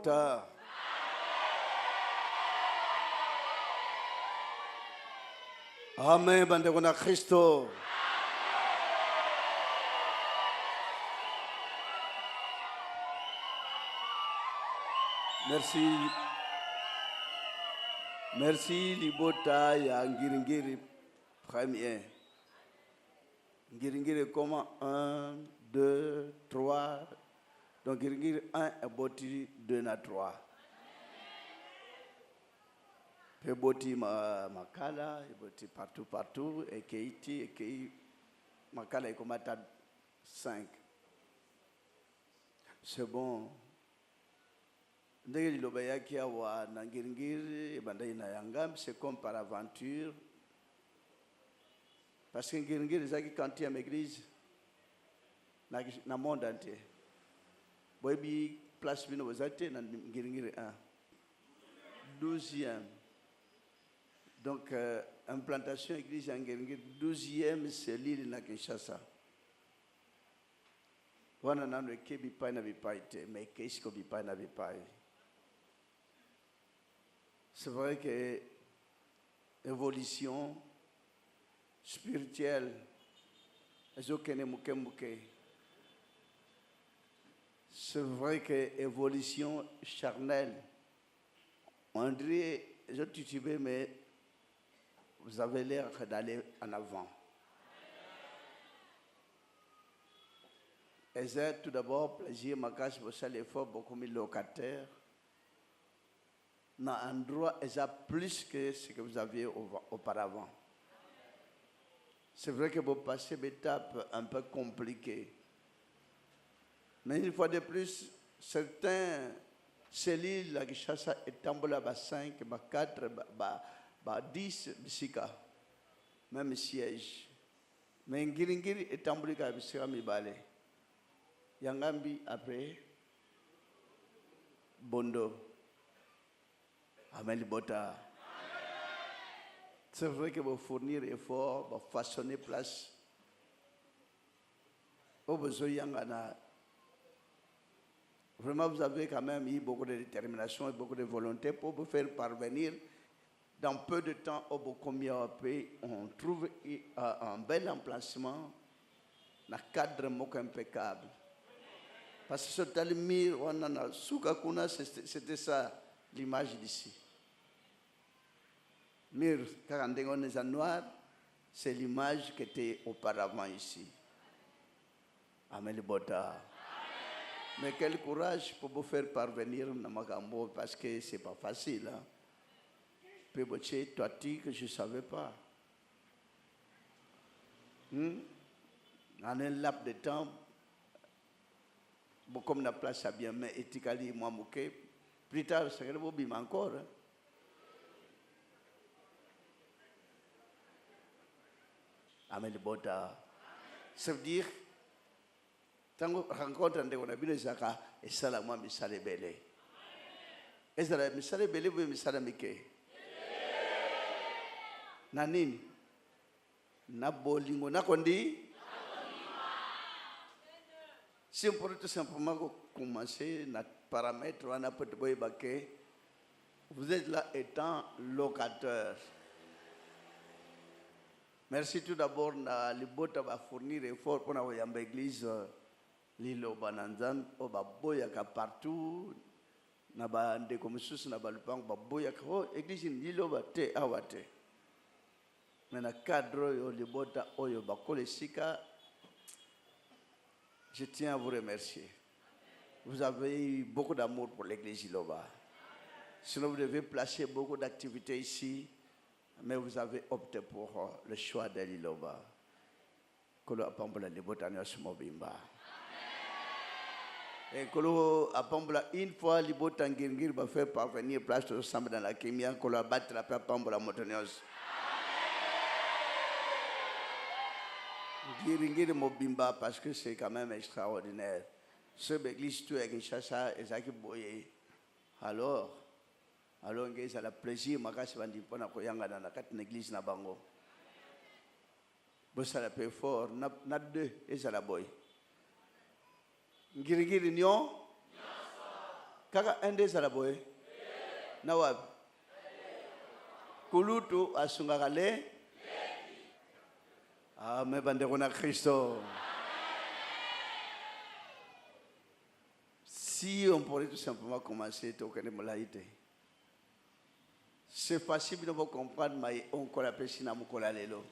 libota. Amen, bandeko na Kristo. Merci libota ya ngiringiri premier. Ngiringiri comment 1, 2, 3. Donc ngiringiri 1 et boti 2 na 3. Pe boti makala, et boti partout, et keiti, makala et komata 5. C'est bon. Ndenge liloba yaki awa na ngiringiri ebandai na yangam, c'est comme par aventure. Parce que ngiringiri ezaki quantième église na monde entier. Boyebi place bino bozate na ngiringiri 1. 12e. Donc implantation église en ngiringiri 12e c'est l'île na Kinshasa. Wana nano eke bipai na bipai te, mais eke isko bipai na bipai. C'est vrai que évolution spirituelle, c'est vrai que évolution charnelle, on dirait, je titube, mais vous avez l'air d'aller en avant. Et c'est tout d'abord plaisir, ma casse, vous savez, l'effort, beaucoup de locataires. Dans un endroit, il y a plus que ce que vous aviez auparavant. C'est vrai que vous passez une étape un peu compliquée. Mais une fois de plus, certains cellules, la Kinshasa est tombée à 5, 4, 10, même siège. Mais Ngiringiri est tombé à Bisika-Mibale. Yangambi après Bondo. Amen libota. C'est vrai que vous fournir effort, vous façonner place. Vraiment, vous avez quand même eu beaucoup de détermination et beaucoup de volonté pour vous faire parvenir dans peu de temps au Bokomia on trouve un bel emplacement, un cadre impeccable. Parce que ce talimir, c'était ça l'image d'ici. Mur, Karandengon est en noir, c'est l'image qui était auparavant ici. Amen le bota. Mais quel courage pour vous faire parvenir dans Magambo parce que c'est pas facile. Hein? Péboché, toi tu que je ne savais pas. En un laps de temps, comme la place a bien, mais étikali moi mouké. Plus tard, ça va vous bim encore. Hein? Amen le bota. Ça veut dire, tant qu'on rencontre on a bien zaka et ça la moi misale belé. Et ça la misale belé vous misale mike. Nanini, na bolingo na kondi. Si on pourrait tout simplement commencer notre paramètre, on a peut-être vous êtes là étant locateur. Merci tout d'abord na libota va fournir effort pour la église Lilo Bananzan au baboya ka partout na ba ndeko mususu na balupang baboya ka église Lilo bate awate. Mais na cadre yo libota oyo bakole sika. Je tiens à vous remercier. Vous avez eu beaucoup d'amour pour l'église Iloba. Sinon, vous devez placer beaucoup d'activités ici, mais vous avez opté pour le choix de l'Iloba. Kolo apambola libotanya sumobimba. Et kolo apambola une fois libotangir va faire parvenir place ensemble dans la kémia, kolo abattre la apambola motonios. Giringiri mobimba parce que c'est quand même extraordinaire. Ce église tu es Kinshasa et ça qui boye. Alors ça a plaisir makasi bandi pona koyanga na kati na église na bango. Bossa la paix fort na deux et ça la boy. Giringiri nyo. Kaka ende salaboy. Nawab. Kulutu asungagale. Amen. Bandekona Christo. Si on pourrait tout simplement commencer, c'est facile de vous comprendre, mais on connaît Sina Mukola Lelo.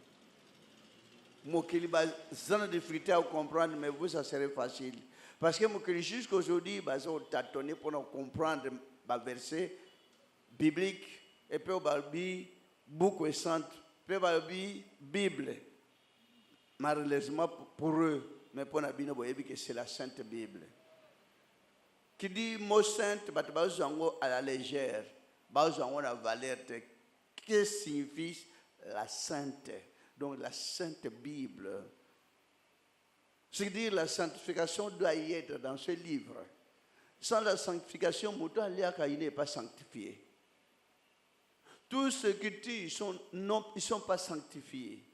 Mokili ba zana difficulté à comprendre, mais vous ça serait facile. Parce que Mokili jusqu'à aujourd'hui, on tâtonné pour comprendre le verset biblique et puis on va beaucoup de centre, puis on va Bible. Malheureusement pour eux, mais pour nous, que c'est la Sainte Bible. Qui dit mot sainte, à la légère, la valeur. Qu'est-ce que signifie la Sainte? Donc la Sainte Bible. C'est-à-dire la sanctification doit y être dans ce livre. Sans la sanctification, il n'est pas sanctifié. Tous ceux qui tuent, ils ne sont pas sanctifiés.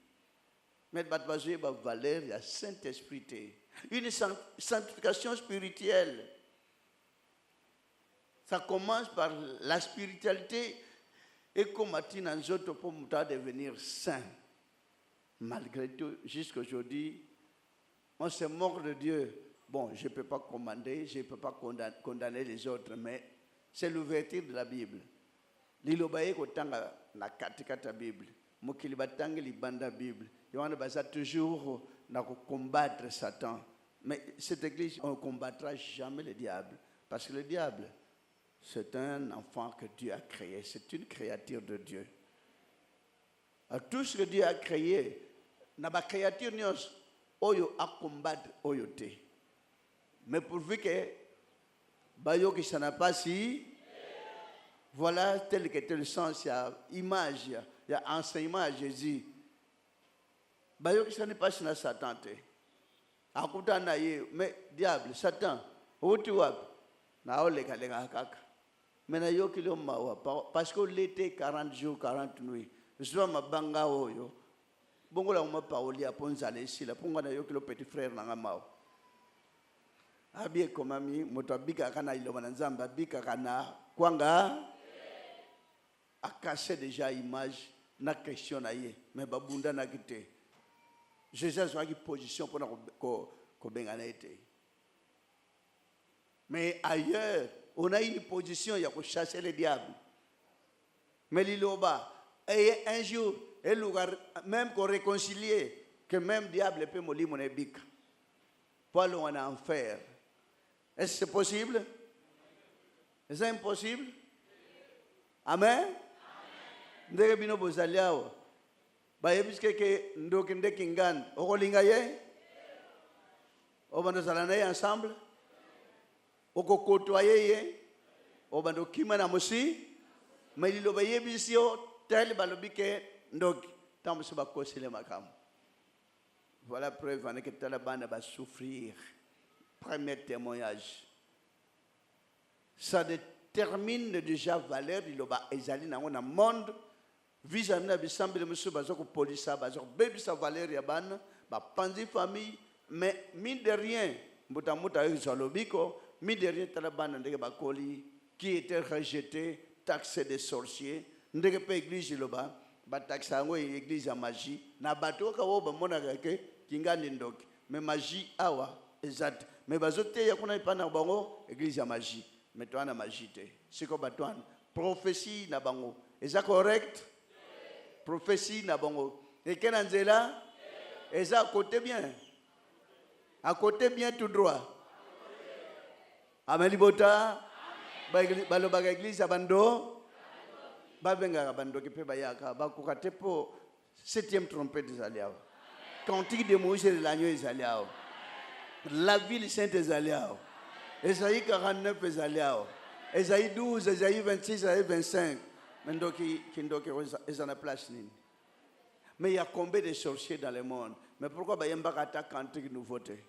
Mais la valeur, la Saint-Esprit. Une sanctification spirituelle. Ça commence par la spiritualité et comme nous autres pour devenir saints. Malgré tout, jusqu'à aujourd'hui, on se moque de Dieu. Bon, je ne peux pas commander, je ne peux pas condamner les autres, mais c'est l'ouverture de la Bible. Lilobaye kotanga na katikata Bible. Mokili batanga libanda Bible. Yohana baza toujours na combattre Satan. Mais cette église, on ne combattra jamais le diable. Parce que le diable, c'est un enfant que Dieu a créé. C'est une créature de Dieu. Tout ce que Dieu a créé, n'a pas créature oyo a combattre oyote. Mais pourvu que bayo qui s'en a pas si, voilà tel qu'était le sens, il y a image, il y a enseignement à Jésus. Bayo qui s'en est pas si na Satan te. Akuta na ye, mais diable, Satan, où tu vas? Na olega lega kaka. Mais na yo kilo mawa parce que l'été 40 jours 40 nuits. Je ma banga oyo. Bongo la ma paoli a ponzale ici la pongo na yo kilo petit frère na ngamaw. Abie komami moto bika kana ilo manzamba bika kana kwanga a caché déjà image na question na ye mais babunda na kité. Jésus a une position pour ko bengana été. Mais ailleurs, on a une position, il y a pour chasser le diable. Mais l'Iloba, et un jour, même qu'on réconcilie, que même diable peut mourir mon ébique. Pour aller en enfer. Est-ce que c'est possible? Est-ce que c'est impossible? Amen? Ndege bino bozaliao. Ba yebiske ke ndokinde kingan. Okolinga ye? Obando salanaye ensemble? Oko kotoye obando kima na mosi mais il obeye bisio tel balobike ndoki tamso ba kosile makam. Voilà preuve que Taliban va souffrir. Premier témoignage. Ça détermine déjà valeur il oba ezali na ngona monde vis-à-vis na bisambele monsieur bazoko polisa bazoko baby sa valeur ya ban ba panzi famille mais mine de rien mutamuta ezalobiko mis derrière Taliban qui était rejeté, taxé des sorciers, ndege pas église loba, ba taxa ngo église à magie, na bato ka wo ba mona ke kingani ndok, mais magie awa exact, mais bazote ya kuna ipana bango église à magie, mais toi na magie te. C'est quoi batouane? Prophétie na bango. Est ça correct? Prophétie na bango. Et kenanzela? Est ça à côté bien? À côté bien tout droit. Amen libota balobaga église abando babenga abando ke pe bayaka bakukate po 7e trompette des aliaos cantique de Moïse et de l'agneau des aliaos la ville sainte des aliaos Esaïe 49 des aliaos Esaïe 12 Esaïe 26 Esaïe 25 mendoki kindoki ezana place nini. Mais il y a combien de sorciers dans le monde? Mais pourquoi bayemba kata cantique nouveauté?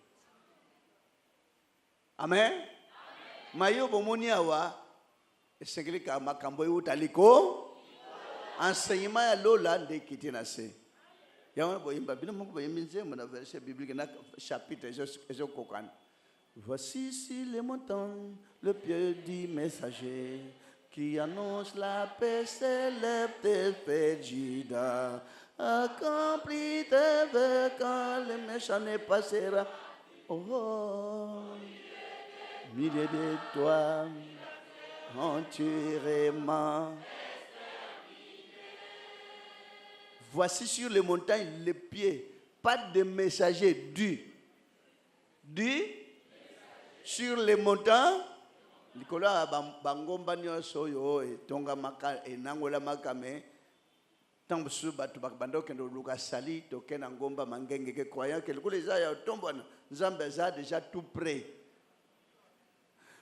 Amen. Mayo bomoni awa esengeli ka makambo utaliko enseignement ya lola nde kitina se yawana boyimba bino moko boyiminze mona verset biblique na chapitre ezo kokana Voici sur les montagnes le pied du messager qui annonce la paix célèbre des fêtes Judas. Accomplis tes vœux quand le méchant ne passera. Oh, milieu de toi, entièrement. Voici sur les montagnes les pieds, pas de messager du sur les montagnes. Likola bangomba nyoso yo tonga maka enangola makame tambusu batu bakbando kendo luka sali tokena ngomba mangenge ke croyant que les za ya tombona nzambe za déjà tout prêt.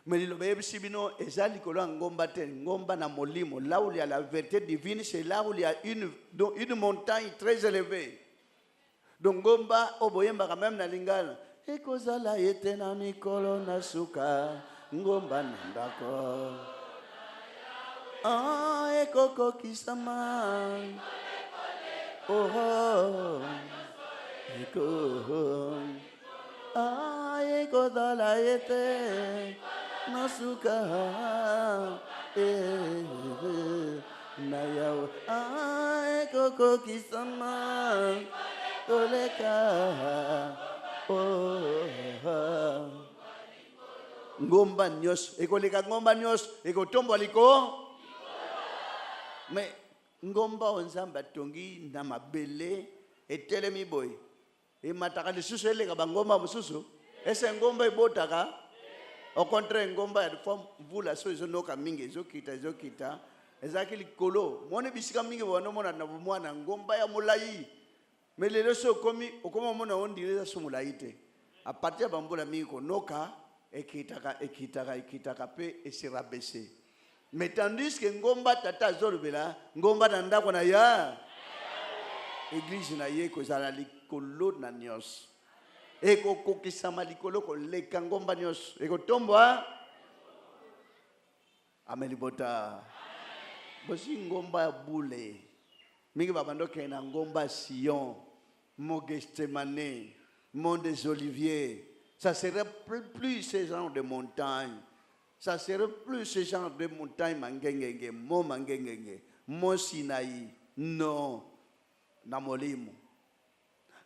Mais le bébé sibino ezali kolo ngomba te ngomba na molimo là où il y a la vérité divine, c'est là où il y a une montagne très élevée. Donc ngomba oboyemba quand même na lingala ekozala yete na mikolo na suka ngomba ndako ekoko kisama ekozala yete na suka na yawe ekoko kisama koleka ngomba nyos ekoleka ngomba nyos ekotomba liko mais ngomba onzamba tongi na mabele etelemi boy emataka lisusu eleka bangomba mususu ese ngomba ebotaka au contraire ngomba ya forme vula so ezonoka mingi ezokita ezaki likolo mone bisika mingi bono mona na mwana ngomba ya molai mais lelo so komi okoma mona ondire so molai te à partir bambola mingi konoka ekitaka pe esira baissé. Mais tandis que ngomba tata zolbela ngomba na ndako na ya église na ye kozala likolo na nyos ekokokisama likolo koleka ngomba nyos ekotombwa amelibota bosi ngomba ya bule mingi babando kena ngomba Sion Mogestemane Mont des Oliviers. Ça serait plus ce genre de montagne. Ça serait plus ce genre de montagne mangengenge, mo mangengenge, mo Sinaï. Non. Na molimo.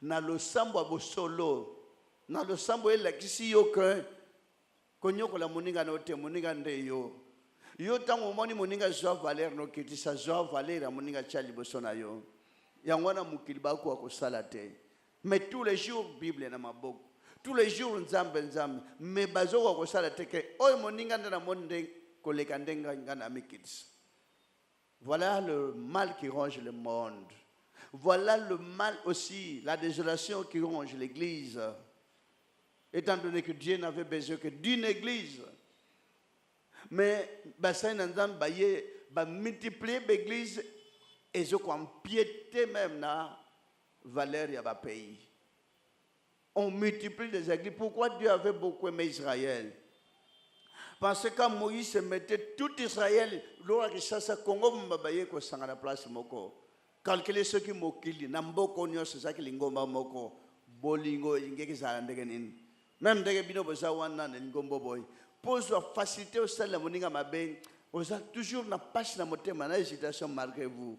Na lo sambo abosolo. Na lo sambo ele kisi yo ke. Konyo kola moninga no te moninga nde yo. Yo tango moni moninga joa valeur no kiti sa joa valeur moninga chali bosona yo. Yangwana mukili bako akosala te. Mais tous les jours Bible na maboko. Tous les jours nzambe mais bazoko ko sala teke oy moninga ndana monde koleka ndenga ngana mikits. Voilà le mal qui ronge le monde. Voilà le mal aussi, la désolation qui ronge l'église. Étant donné que Dieu n'avait besoin que d'une église. Mais bassin nzambe baye ba multiplier l'église et je ko empiéter même na valeur ya ba pays. On multiplie les églises. Pourquoi Dieu avait beaucoup aimé Israël? Parce que quand Moïse se mettait tout Israël, l'or qui ça Congo mbabaye ko sanga la place moko. Calculer ceux qui mokili namboko nyo ça qui lingomba moko bolingo ingeki za ndenge nini. Même ndenge bino boza wana ngombo boy. Pose la facilité au sel la moninga mabe. Oza toujours na passe na motema na hésitation malgré vous.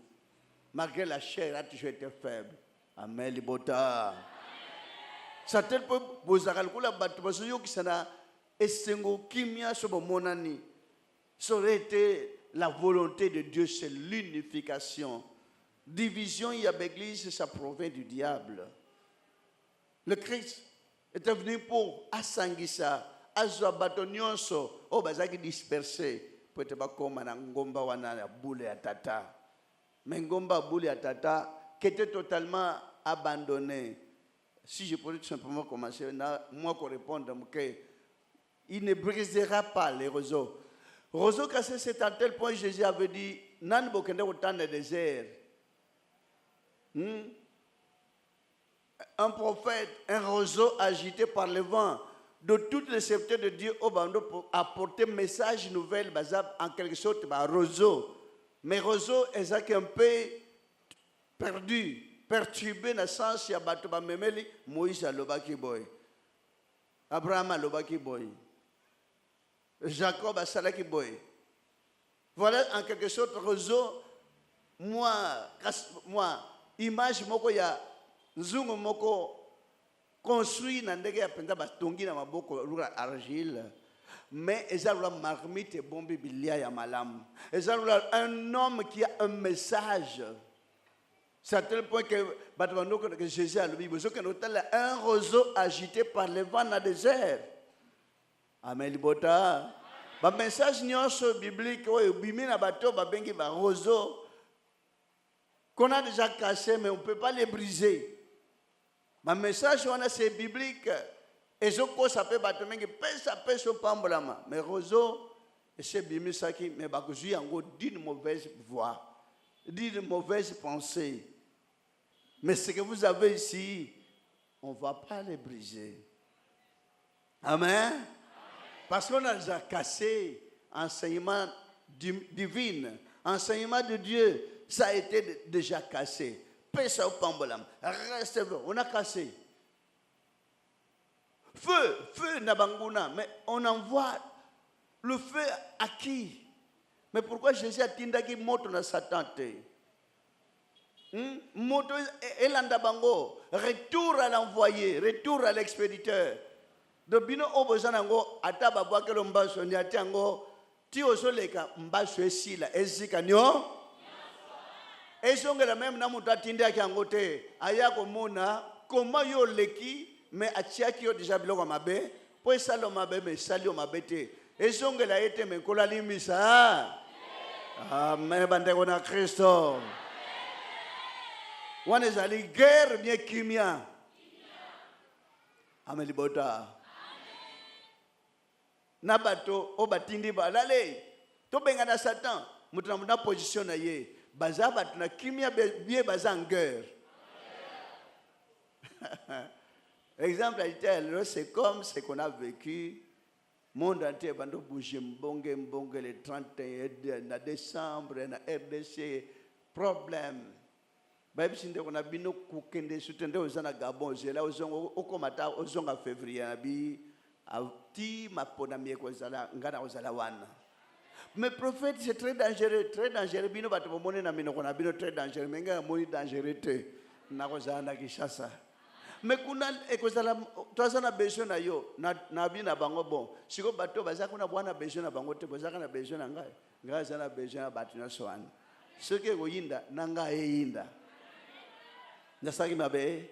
Malgré la chair a toujours été faible. Amen libota. Ça tel peu bozakal kula batu basoyo kisana esengo kimia sobo monani. Ça aurait été la volonté de Dieu, c'est l'unification. Division il y a l'église, ça provient du diable. Le Christ était venu pour asangisa, azwa batonyonso, o bazaki dispersé, pour te bakoma na ngomba wana ya boule ya tata. Mais ngomba boule ya tata qui était totalement abandonné. Si je pourrais tout simplement commencer, moi qu'on réponde, il ne brisera pas les roseaux. Roseau cassé, c'est à tel point que Jésus avait dit, nan bokende autant de désert. Un prophète, un roseau agité par le vent, de toutes les sceptres de Dieu au bando pour apporter message nouvelle, en quelque sorte, roseau. Mais roseau est un peu perdu. Perturbé dans le sens, il y a Moïse à l'Obaki Boy. Abraham alobaki boy. Jacob asalaki boy. Voilà en quelque sorte réseau moi image moko ya nzungu moko construit na ndenge ya penza batongi na maboko lura argile. Mais ezalula marmite bombi bilia ya malam. Ezalula un homme qui a un message. C'est à tel point que Jésus a dit un roseau agité par le vent dans le désert. Amen. Le message biblique roseau qu'on a déjà cassé, mais on ne peut pas les briser. Le message c'est biblique. Et je crois que ça peut battre, mais son pambolama. Mais roseau, c'est bimisaki, mais bakouji yango d'une mauvaise voix. D'une mauvaise pensée. Mais ce que vous avez ici, on ne va pas les briser. Amen. Parce qu'on a déjà cassé enseignement divin, enseignement de Dieu, ça a été déjà cassé. Pesa au pambolam. Reste vrai, on a cassé. Feu Nabanguna, mais on envoie le feu à qui? Mais pourquoi Jésus a tindaki moto na Satan te? Moto elanda bango, retour à l'envoyé, retour à l'expéditeur. De bino obozanango ataba bwake lo mbaso ni atiango ti osoleka mbaso esila ezika nyo. Esongela même na mutu atinde akango te ayako mona comment yo leki mais atiaki yo déjà biloko mabe po esalo mabe mais sali mabe te. Esongela ete me kola limisa. Amen bandeko na Kristo. Wana ezali guerre bien kimia. Amen libota. Nabato obatindi balale. To benga na Satan, mutu na position na ye. Baza batu na kimia bien baza en guerre. Exemple c'est comme ce qu'on a vécu. Monde entier bando bouger mbonge le 31 décembre na RDC problème. Bible sinde qu'on a bino kukende sutende ozana Gabon zela ozongo okomata ozonga février abi ti mapona mieko zala ngana ozala wana. Mais prophète c'est très dangereux bino bato bomone na mino kona bino très dangereux menga moni dangereux te na kozana Kishasa. Mais kuna ekozala twazana besoin na yo na bina bango bon siko bato baza kuna bwana besoin na bango te bazaka na besoin na ngai zana besoin na bato na soana ce que goyinda nanga eyinda nasaki mabe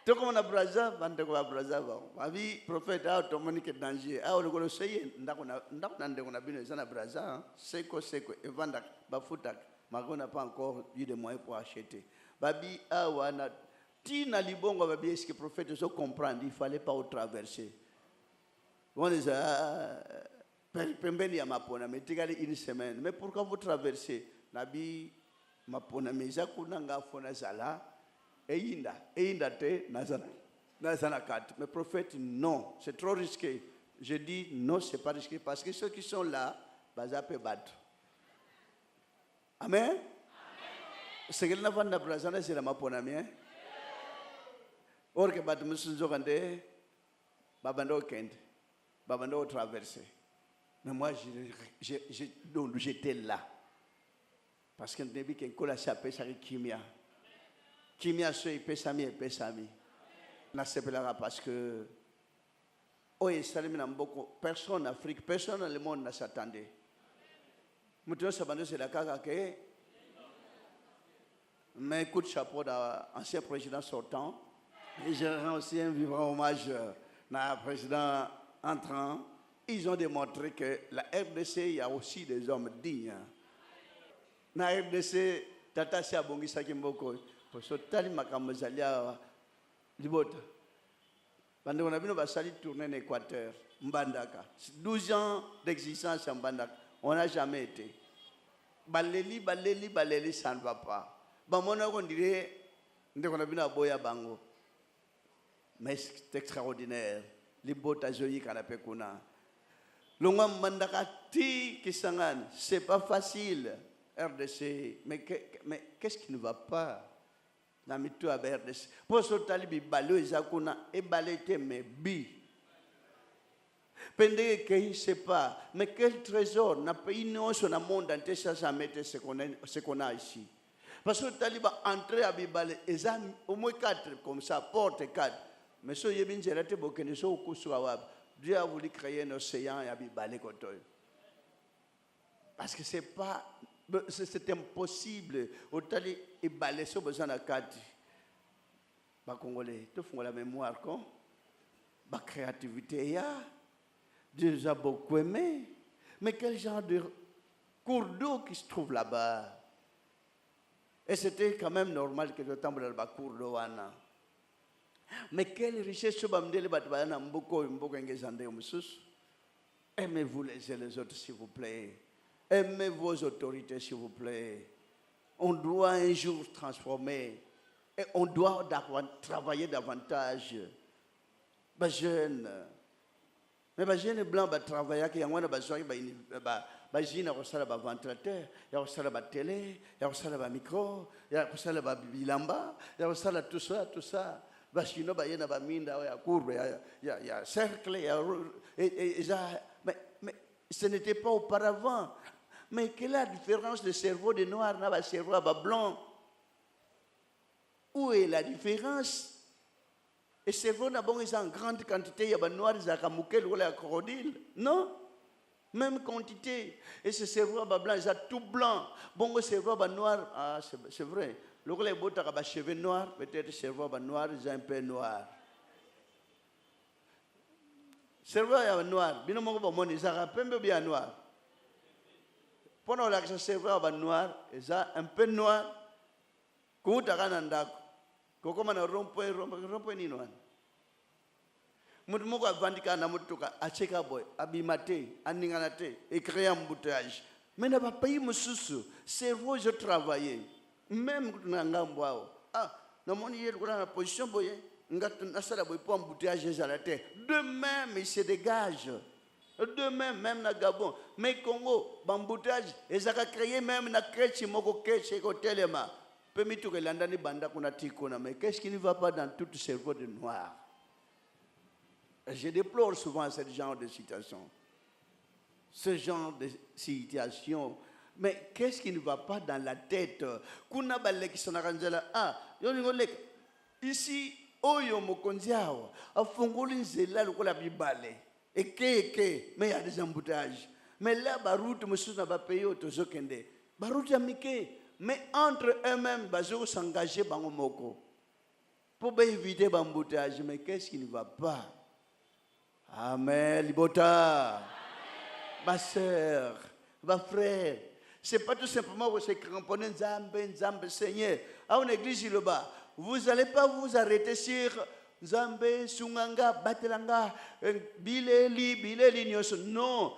toko na braza bande ko braza ba abi prophète a automatique danger a olokolo seye ndakona ndeko na bino zana braza seko evanda bafuta makona pas encore eu de moyens pour acheter babi awana tina libongo babi est-ce que prophète se comprendre il fallait pas traverser on les a pembeni ya mapona metikali une semaine mais pourquoi vous traversez nabi mapona meza kuna ngafona zala eyinda te nazana kat mais prophète non c'est trop risqué. Je dis non, c'est pas risqué parce que ceux qui sont là baza pe battre. Amen. C'est que na vanda brazana c'est la mapona mien or que bat musunzo kande babando kende babando traverser. Mais moi j'étais là. Parce que début qu'un cola s'appelle ça kimia se pesami. Na sepelera parce que salimi na mboko personne en Afrique, personne dans le monde ne s'attendait. Maintenant ça c'est la caca que mais coup de chapeau d'ancien président sortant et je rends aussi un vivant hommage à président entrant. Ils ont démontré que la RDC il y a aussi des hommes dignes. Na RDC tata si abongisa kimboko poso tali makambo zalia libota bande on a bino basali tourner en Équateur Mbandaka 12 ans d'existence en Mbandaka on n'a jamais été baleli ça ne va pas bamona on dirait ndeko na bino aboya bango mais c'est extraordinaire libota joyi kana pekuna longa Mbandaka ti kisangan c'est pas facile RDC, mais qu'est-ce qui ne va pas? na mitu ya BRDC. Po so tali bibale eza kuna ebale te me bi. Pendeke que c'est pas, mais quel trésor na pays non sur le monde entier ça mettre ce qu'on a ici. Parce que les talibans entrent à Bibale, ils ont au moins 4 comme ça, porte 4. Mais ce qui est bien, c'est que Dieu a voulu créer un océan et à Bibale. Parce que c'est impossible. Au tali et balé sur besoin de 4. Les Congolais, tout font la mémoire, la créativité, Dieu nous a beaucoup aimé. Mais quel genre de cours d'eau qui se trouve là-bas? Et c'était quand même normal que le temps de la cour d'eau. Mais quelle richesse aimez-vous les uns les autres, s'il vous plaît. Aimez vos autorités, s'il vous plaît. On doit un jour transformer. Et on doit travailler davantage. Les jeunes. Mais les jeunes blancs travaillent, il y a besoin de ventilateur, il y a besoin télé, il y a besoin de micro, il y a besoin de bilamba, il y a besoin de tout ça. Il y a cercle, mais ce n'était pas auparavant. Mais quelle est la différence de cerveau de noir et de cerveau de blanc? Où est la différence? Et cerveau n'a bon en grande quantité, il y a des noirs, il y a des crocodiles. Non? Même quantité. Et ce cerveau blanc, il y a tout blanc. Bon, le cerveau noir, ah, c'est vrai. Le gars a des cheveux noirs, peut-être le cerveau noir, il est un peu noir. Le cerveau est noir, bien il est un peu bien noir. Pendant que le cerveau est noir, il est un peu noir. Quand tu as comment on rompe ni noir. Mutu moko avandika na mutuka acheka boy abimate aninganate et créer un embouteillage. Mais na ba pays mususu cerveau je travailler même na ngambo ao na moni yel kuna na position boye ngatu nasala boy pour embouteillage ezalate de même il se dégage de même na Gabon mais Congo embouteillage ezaka créer même na krechi moko keche ko telema permis tout que landani banda kuna tikona mais qu'est-ce qui ne va pas dans tout le cerveau de noir? Je déplore souvent ce genre de situation. Ce genre de situation. Mais qu'est-ce qui ne va pas dans la tête? Ici, Oyo Mokondiao, a fongoli nzela lokola bibale. Mais il y a des embouteillages. Mais là, baroute, monsieur n'a pas payé au Tozokende. Baroute amike. Mais entre eux-mêmes, bazo s'engager bango moko. Pour éviter l'embouteillage. Mais qu'est-ce qui ne va pas? Amen, Libota. Ma soeur, ma frère, c'est pas tout simplement vous se cramponner Nzambe, Seigneur. À une église là-bas, vous n'allez pas vous arrêter sur Nzambe, Sunganga, Batelanga, Bileli, Nyoso. Non.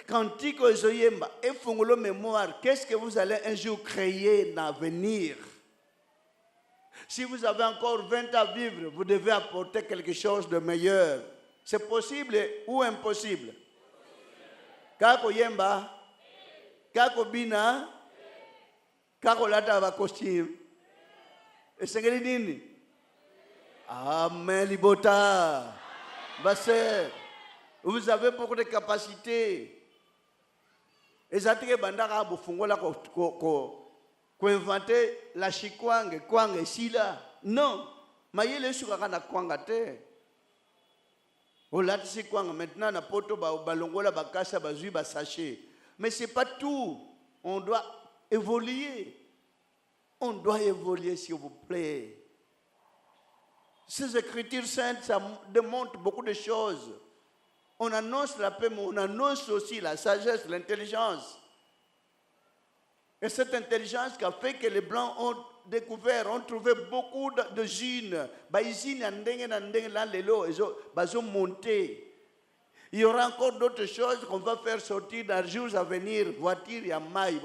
Cantique aux Oyemba, et Fongolo mémoire, qu'est-ce que vous allez un jour créer dans l'avenir? Si vous avez encore 20 ans à vivre, vous devez apporter quelque chose de meilleur. C'est possible ou impossible? Kako yemba, kako bina, kako lata va costume. Et c'est que nini? Amen, Libota. Basseur, vous avez beaucoup de capacités. Et ça te bandara bufungola ko inventer la chikwange, kwanga sila. Non, mayele sukaka na kwanga te. Maintenant, na poto balongola bakasa bazui ba sachet. Mais c'est pas tout. On doit évoluer. On doit évoluer, s'il vous plaît. Ces écritures saintes, ça démontre beaucoup de choses. On annonce la paix, mais on annonce aussi la sagesse, l'intelligence. Et cette intelligence qui a fait que les Blancs ont découvert, ont trouvé beaucoup de usines. Il y aura encore d'autres choses qu'on va faire sortir dans les jours à venir. Voiture, il y a maille,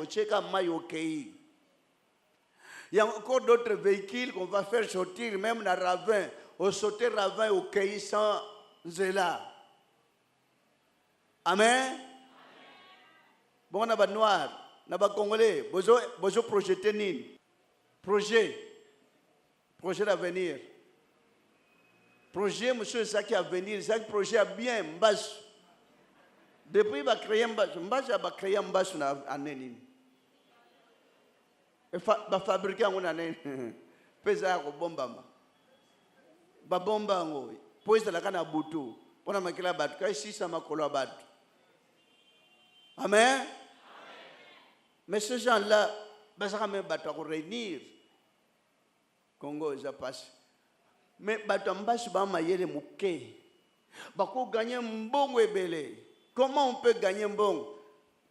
il y a encore d'autres véhicules qu'on va faire sortir, même dans Ravin. Au sauter Ravin au Kei sans Zela. Amen. Bon, on a pas noir. Naba Congolais, bozo projeté nini? Projet. Projet d'avenir. Projet, monsieur, c'est ça qui a venir. C'est ça que projet a bien, Mbasu. Depuis qu'il a créé Mbasu, Mbasu a créé Mbasu en Nénin. Il a fabriqué en année. Pesa ko bomba ma. Ba bomba ngo. Poise la kana butu. Pona makila batu. Kai sisa makolo batu. Amen. Mais ces gens-là, ça va battre pour réunir. Congo, ça passe. Mais battre en bas, c'est mayele mouké. Bako gagner mbongo ebele. Comment on peut gagner mbongo?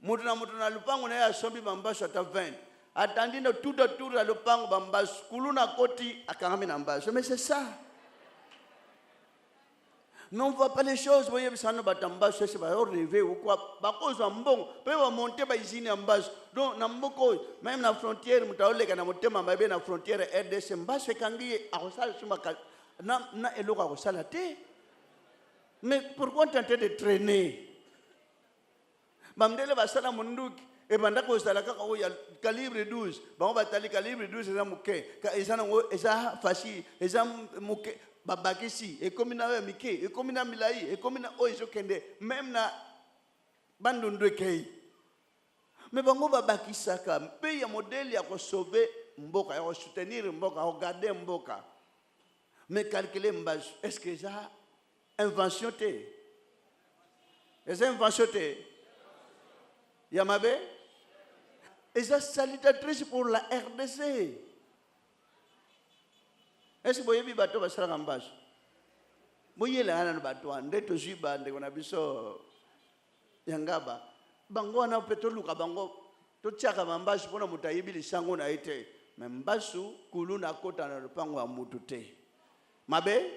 Mutuna lupango na ya sombi bamba shota 20. Attendez de tout autour de lupango bamba kuluna koti akangami na mbaso. Mais c'est ça. Non, on ne voit pas les choses. Vous voyez, ça ne va pas se c'est pas rêver ou quoi. Parce que bon, peut monter par ici en bas. Donc, même la frontière, la frontière RDC, c'est quand il y a mais pourquoi tenter de traîner? Bamdele basala munduki e banda ko sala ka ko ya calibre 12 ba on batali calibre 12 eza muke ka eza ngo eza faci eza muke babakisi e komina mike e komina milai e komina oizo kende même na bandundu kei mais bango babakisa ka pe ya modèle ya ko sauver mboka ya ko soutenir mboka ko garder mboka mais calculer mbaz est-ce que ça invention té les inventions té Yamabe, et ça salutatrice pour la RDC. Est-ce que vous voyez bateau va se faire en bas? Vous voyez là un bateau, un déto jiba, on a biso yangaba. Bango na pétrole ka bango, to tchaka mbasu pona mutayibi lisango na ite. Mais mbasu kulu na kota na lupango wa mutu te. Mabe?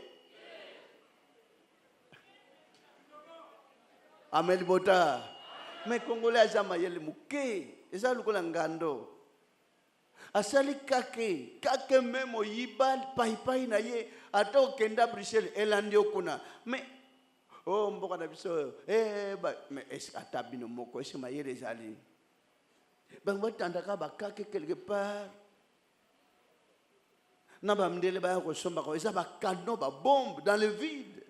Amel Bota. Mais Congolais azama yele muke, eza lukola ngando. Asali kake memo yibal pai na ye ato kenda Bruxelles elandi okuna. Mais oh mboka na biso mais est-ce atabino moko est-ce mayele ezali. Bango tandaka ba kake quelque part. Na ba mdele ba ko somba ko eza ba canon ba bombe dans le vide.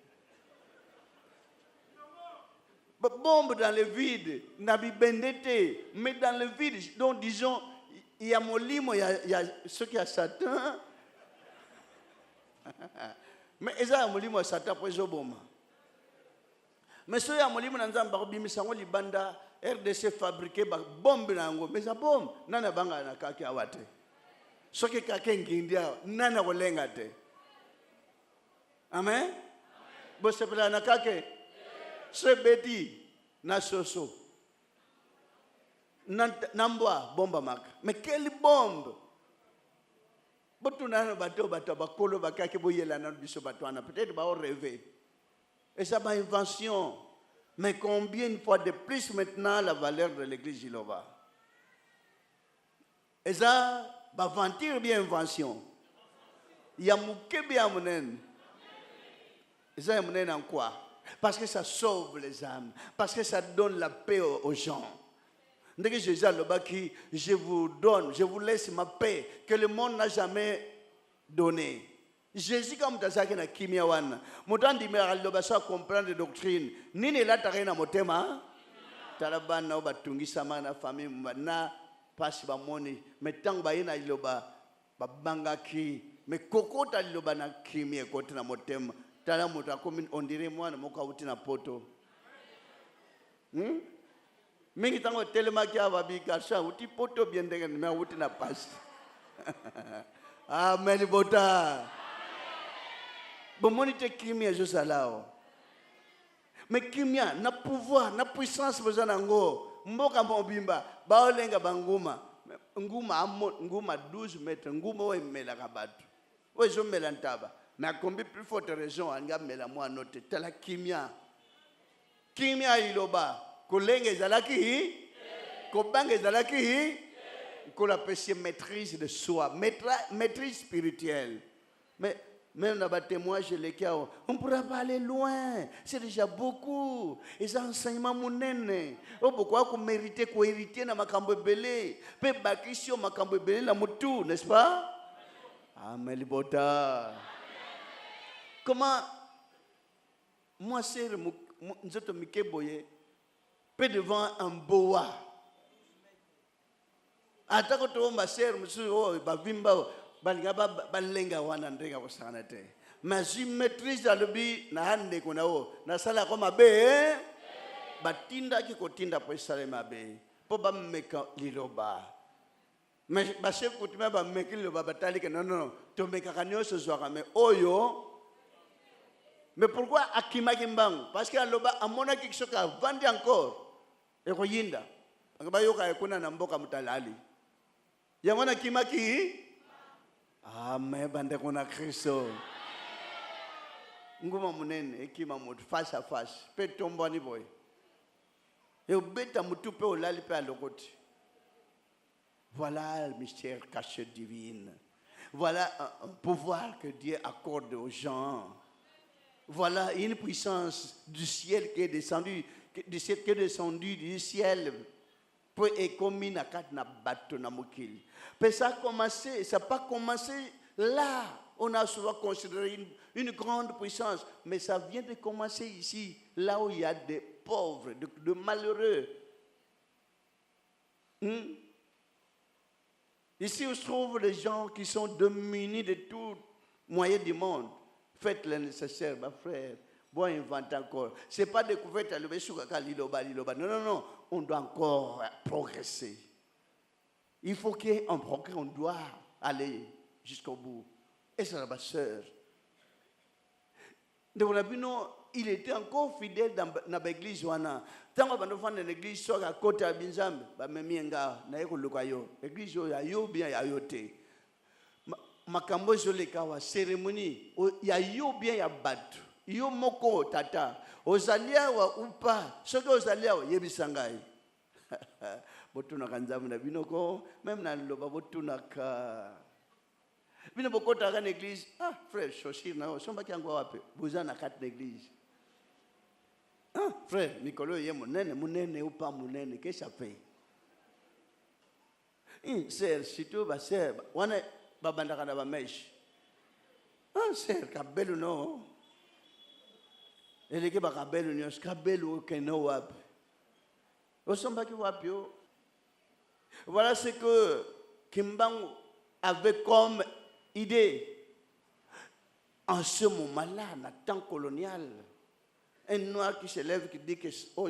Bombe dans le vide, nabi bendete, mais dans le vide, donc disons, il y a Molimo, il y a ceux qui a Satan. Mais il y a Molimo, Satan pour les bombe. Mais ceux qui a Molimo, nous avons bimi sango libanda RDC fabriqué bombe nango, mais ça bombe, nana banga na kaki awate. Ceux qui kaki ngindia, nana wolenga te. Amen. Bo sepela na kaki. Ce bedi na soso nambwa bomba mak mais quelle bombe botuna bato bakolo bakake boyela na biso batwana peut-être ba rêver et ça ba invention mais combien une fois de plus maintenant la valeur de l'église Jilova et ça ba aventure bien invention ya muke bien monen et ça monen en quoi? Parce que ça sauve les âmes. Parce que ça donne la paix aux gens. Jésus a dit, je vous donne, je vous laisse ma paix que le monde n'a jamais donnée. Jésus, comme tu as dit, kimia wana. Mutan di me aloba sa comprendre doctrine. Nini la tarena motema? Talabana batungi sama na famille na pasi ba moni. Metang ba ina iloba babanga ki. Me kokota iloba na kimia kote na motema. On dirait moi, je na poto. Mingi tango telemakia wabi kasha uti poto bien dengan me uti na pas. Amen Bota. Bomonite kimia je salao. Mais kimia na pouvoir, na puissance besoin nango. Mboka mbimba, baolenga banguma. Nguma 12 mètres, nguma we mela kabatu. We zo mela ntaba. Mais à combien plus forte raison, on a mis la moi noté. T'as la kimia. Kimia iloba. Kolenge zalaki. Kobange zalaki. Qu'on appelle maîtrise de soi. Maîtrise spirituelle. Mais même dans les témoins, on ne pourra pas aller loin. C'est déjà beaucoup. Et ça enseignement mounene. Pourquoi qu'on mérite qu'on hériter dans ma cambo belé. Pe bakisio ma cambo belé la mutu, n'est-ce pas? Amen, libota. Comment moi c'est nzoto mikeboye peut devant un boa. Atako to ma ser musu o bavimba balinga balenga wana ndenga bosana te. Mais je maîtrise le bi na hande kuna o na sala ko mabe batinda ki kotinda po sala mabe po ba meka liloba. Mais ba chef kutima ba meka liloba batali que non to meka kanyo so zwaka me oyo. Mais pourquoi akima kimbang? Parce que aloba amona kisoka vandi encore e ko yinda. Ngaba yoka kuna na mboka mutalali. Yamona kimaki? Amen, bande kuna Kristo. Nguma munene ekima mutu face à face. Pe tombani boy. Et obeta mutu pe olali pe alokoti. Voilà le mystère caché divin. Voilà un pouvoir que Dieu accorde aux gens. Voilà une puissance du ciel qui est descendue, du ciel pour économie na kat na bateau na mokili. Mais ça a commencé, ça n'a pas commencé là. On a souvent considéré une grande puissance, mais ça vient de commencer ici, là où il y a des pauvres, de malheureux. Ici où se trouvent les gens qui sont démunis de tout moyen du monde. Faites le nécessaire, ma frère. Bon, invente encore. Ce n'est pas découverte à liloba. Non, non. On doit encore progresser. Il faut qu'il y ait un progrès. On doit aller jusqu'au bout. Et ça, ma soeur. Il était encore fidèle dans l'église. Tant que nous dans l'église, sur la côte à Binzam, l'église, il y a bien yoté. Makambo zoleka cérémonie ya yo bien ya batu yo moko tata ozalia wa upa soki ozalia wa yebisangai botuna kanzamu na binoko même na loba botuna ka bino bokota ka l'église frère choshir na somba kyango wapi buzana kat l'église frère Nicolo ye munene upa munene kesha pe sœur sito ba sœur wana babandaka na bameshi ser kabelu no eleke bakabelu nyos kabelu keno wapi osombaki wapi yo. Voilà ce que Kimbangu avait comme idée en ce moment-là, dans le temps colonial. Un noir qui se lève qui dit que oh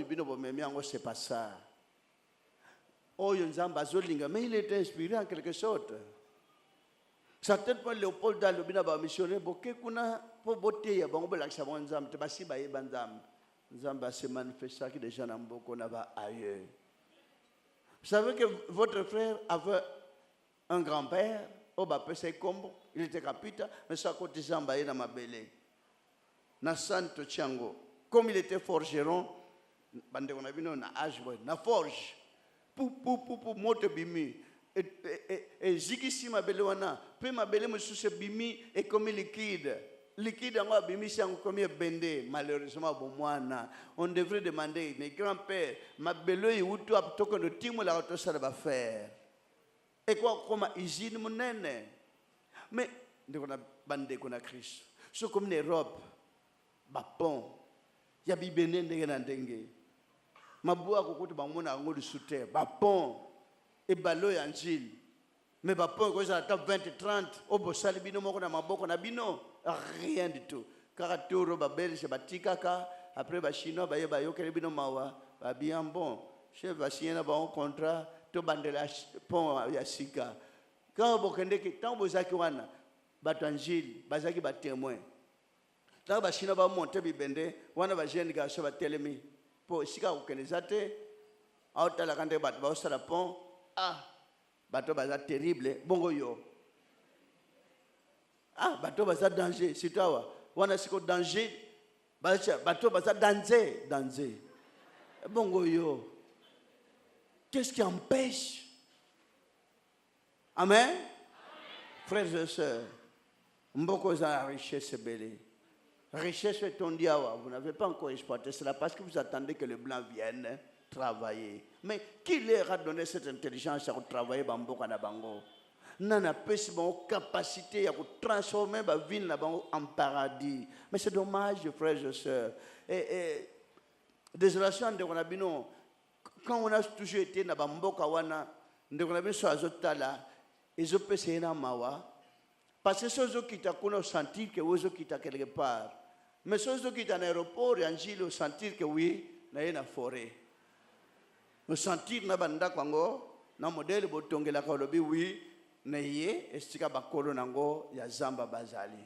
c'est pas ça, oh mais il était inspiré en quelque sorte. Certainement Léopold dans le bina ba missionnaire boké kuna po boté ya bango belakisa banzam te basi ba yebanzam nzamba se manifesta qui déjà na mboko na ba ailleurs. Vous savez que votre frère avait un grand-père au bapese Kombo, il était capitaine mais ça côté zamba na mabele na Santo Tiango, comme il était forgeron bande on a bino na âge boy na forge pou moto bimi et zikisi mabele wana pe mabele mususu bimi et comme liquide en bimi c'est comme bende malheureusement bon mwana on devrait demander mes grands-pères mabele yutu aptoko no timo la auto ça va faire et quoi comme usine munene mais ndikona bande kuna Christ so comme les robes bapon ya bibene ndenge na ndenge mabua kokuti bamona ngoli sute bapon et balo ya njili mais bapon ko za ta 20-30 obo sali bino moko na maboko na bino rien du tout karatoro ba belge batikaka après ba chinois ba yeba yokele bino mawa ba bien bon chef ba siena ba un contrat to bandela pont ya sika quand bokende ki tant bozaki wana bato njili bazaki ba témoin tant ba chinois ba monter bibende wana ba jeune garçon ba telemi po sika okenezate autala kande bato ba osala pont bateau baza terrible bongo yo bateau baza danger c'est toi wana siko danger bateau baza danger bongo yo qu'est-ce qui empêche? Amen. Frères et sœurs, mboko za richesse belé richesse ton diawa vous n'avez pas encore exploité cela parce que vous attendez que le blanc vienne travailler. Mais qui leur a donné cette intelligence à travailler bamboka na bango? nana pesi ba capacité à transformer ba vie là en paradis. Mais c'est dommage, frères et sœurs. Et désolation de konabino, quand on a toujours été na ba mboka wana de konabino so azotala ezo pesi na mawa parce que sozo kita kuna sentir que ozo kita quelque part. Mais sozo kita na aéroport ya njilo sentir que oui na yena forêt. Nous sentir na banda kwango na modèle botongela ka lobi oui na ye estika bakolo nango ya zamba bazali.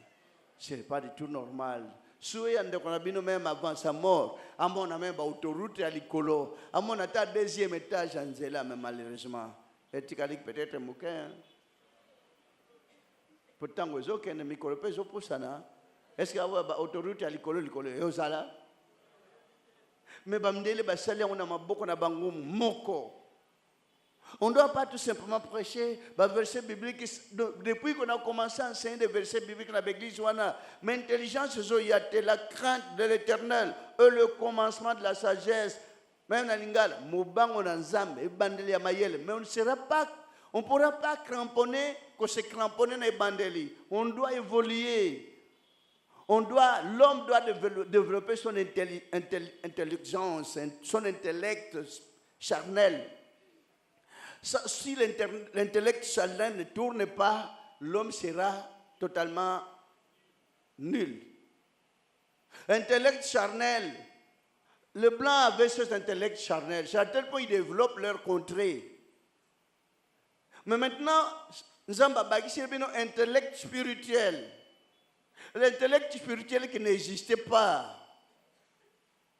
C'est pas du tout normal. Soué ande konabino même avant sa mort, amon na même ba autoroute ya likolo, amon ata deuxième étage en zela mais malheureusement. Etikalik peut-être mouken. Pourtant vous aucun ne micro pe zo posana. Est-ce que ba autoroute ya likolo yo zala? Mais bamdele basali on a maboko na bango moko. On ne doit pas tout simplement prêcher des versets bibliques. Depuis qu'on a commencé à enseigner des versets bibliques dans l'église, mais l'intelligence, il y a la crainte de l'éternel et le commencement de la sagesse. Même dans l'ingala, mais on ne sera pas, on ne pourra pas cramponner, que se cramponner dans les bandeli. On doit évoluer. L'homme doit développer son intelligence, son intellect charnel. Si l'intellect charnel ne tourne pas, l'homme sera totalement nul. Intellect charnel. Le blanc avait cet intellect charnel. C'est à tel point qu'ils développent leur contrée. Mais maintenant, nous avons un intellect spirituel. L'intellect spirituel qui n'existait pas.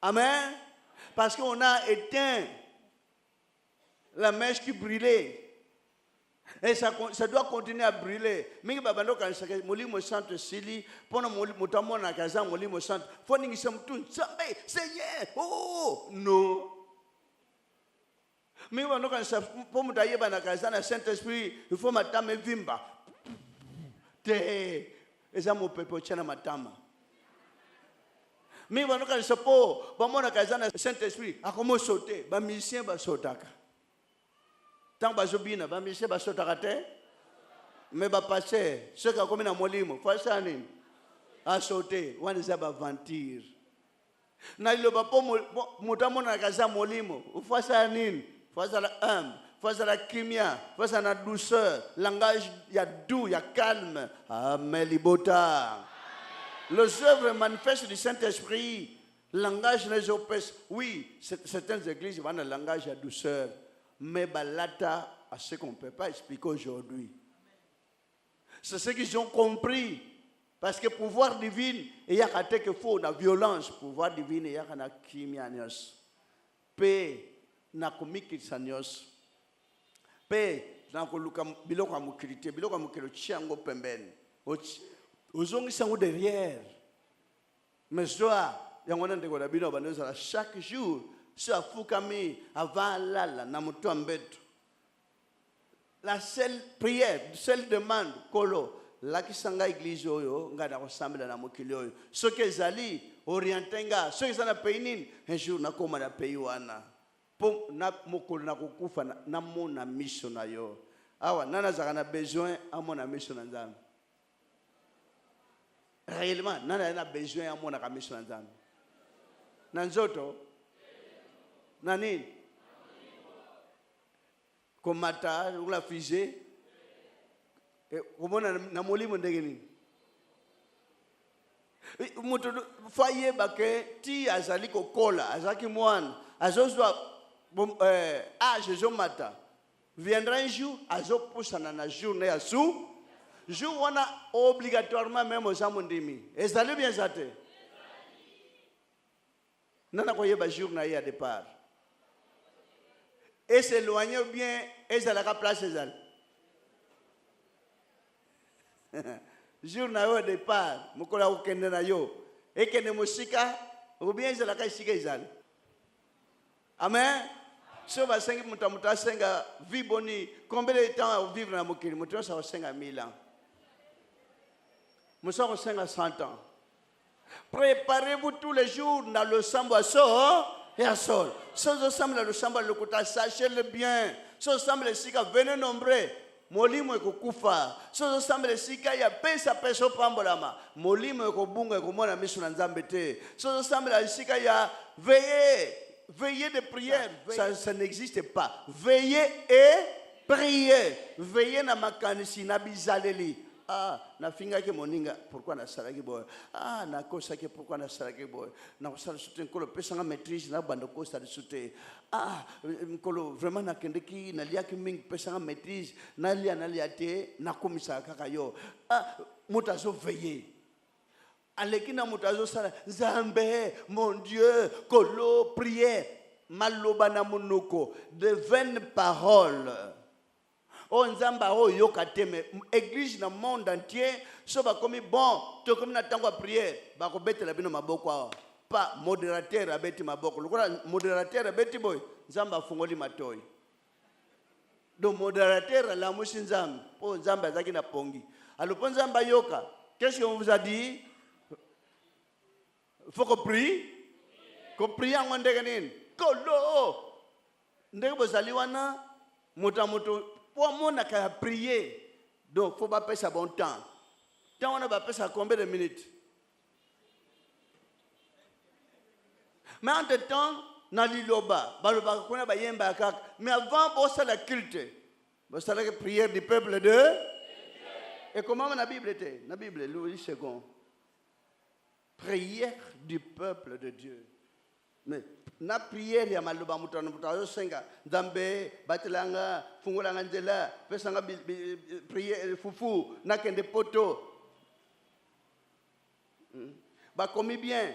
Amen. Parce qu'on a éteint la mèche qui brûlait. Et ça doit continuer à brûler. Mais babando quand ça molimo centre sili pona motamo na kaza molimo centre faut ningi samtun sambe Seigneur oh non. Mais babando quand ça pour mutaye bana kaza na Saint-Esprit il faut matame vimba. Te eza mo pepo chana matama. Mais babando quand ça po bamona kaza na Saint-Esprit akomo sauter ba musicien ba sautaka. Tant que je ba mise ba sotakate mais ba passer ce ka komi na molimo fasa nini a sauter wana za ba aventure na ile ba po mutamo na kaza molimo ufasa nini fasa la fasa la kimia fasa na douceur langage ya doux ya calme amelibota les œuvres manifestes du Saint-Esprit langage les opes oui certaines églises ont un langage à douceur. Mais balata à ce qu'on ne peut pas expliquer aujourd'hui. C'est ce qu'ils ont compris. Parce que pouvoir divin, il y a quelque chose de violence. Pouvoir divin, il y a un kimianios. Paix, na komiki sanios. Paix, na koluka biloko amukirite, biloko amukiro chiango pembeni. Ozongi sango derrière. Mais soit, il y a un endroit de bino banoza chaque jour. Sur Fukami, avant Lala, Namutu Ambetu. La seule prière, seule demande, Kolo, la qui s'engage l'église, ngada ressemble à la mokilio. Ce que Zali, Orientenga, ce que Zana Peinin, un jour, n'a comme la Payuana. Pour na mokol na kukufa na mona mission na yo. Awa, nana zana besoin à mon mission en réellement, nana a besoin à mon mission en Nanzoto. Nani komata la fusée comment na molimo ndegeni moto foyer bake ti azali kokola azaki mwana azozwa âge zomata viendra un jour azopusana na journée ya sou jour wana obligatoirement même aux amondimi ezali bien zate nana koyeba jour na ya départ. Et s'éloigner bien, et c'est la place ezal. Jour na yo départ, mukola ukende na yo, et kende musika, ou bien c'est la kaisika ezal. Amen. Si on va senga mutamuta senga vie boni, combien de temps vivre na mukiri, mutuwa sa senga 1000 ans. Musa ko senga 100 ans. Préparez-vous tous les jours dans le samboisson. Et à sol. Si vous semblez le samba le kota, sachez-le bien. Si vous semblez si venez nombreux, molimo ekokufa sozo sambela esika ya pesa pesa opambolama molimo ekobunga ekomona miso na nzambe te sozo sambela esika ya veiller de prière ça n'existe pas veiller et prier veiller na makanisi na bizaleli na finga ke moninga pourquoi na salaki boy na kosa ke pourquoi na salaki boy na kosala soutien kolo pesanga maîtrise na bando kosa de soutien kolo vraiment na kendeki na liaki ming pesanga maîtrise na lia te na komisa kaka yo mutazo veiller aleki na mutazo sala nzambe mon Dieu kolo prière maloba na monoko de vaines paroles. Oh nzamba oh yoka teme église na monde entier so ba komi bon to komi na tango prière ba ko betela bino maboko pas modérateur abeti maboko lokola modérateur abeti boy nzamba fungoli matoyi do modérateur la mushi nzamba po nzamba zaki na pongi alors nzamba yoka qu'est-ce qu'on vous a dit faut qu'on prie ko prie ngonde kanini kolo ndeko bozali wana moto pour moi, on a prié. Donc, il ne faut pas passer bon temps. Tant on a passé combien de minutes? Mais en temps, on a dit mais avant, on a la culte. On a la prière du peuple de. Et comment la Bible était? La Bible, Louis II. Prière du peuple de Dieu. Mais na prière ya maloba mutano mutazo senga ndambe batelanga fungulanga nzela pesanga prière fufu na kende poto ba commis bien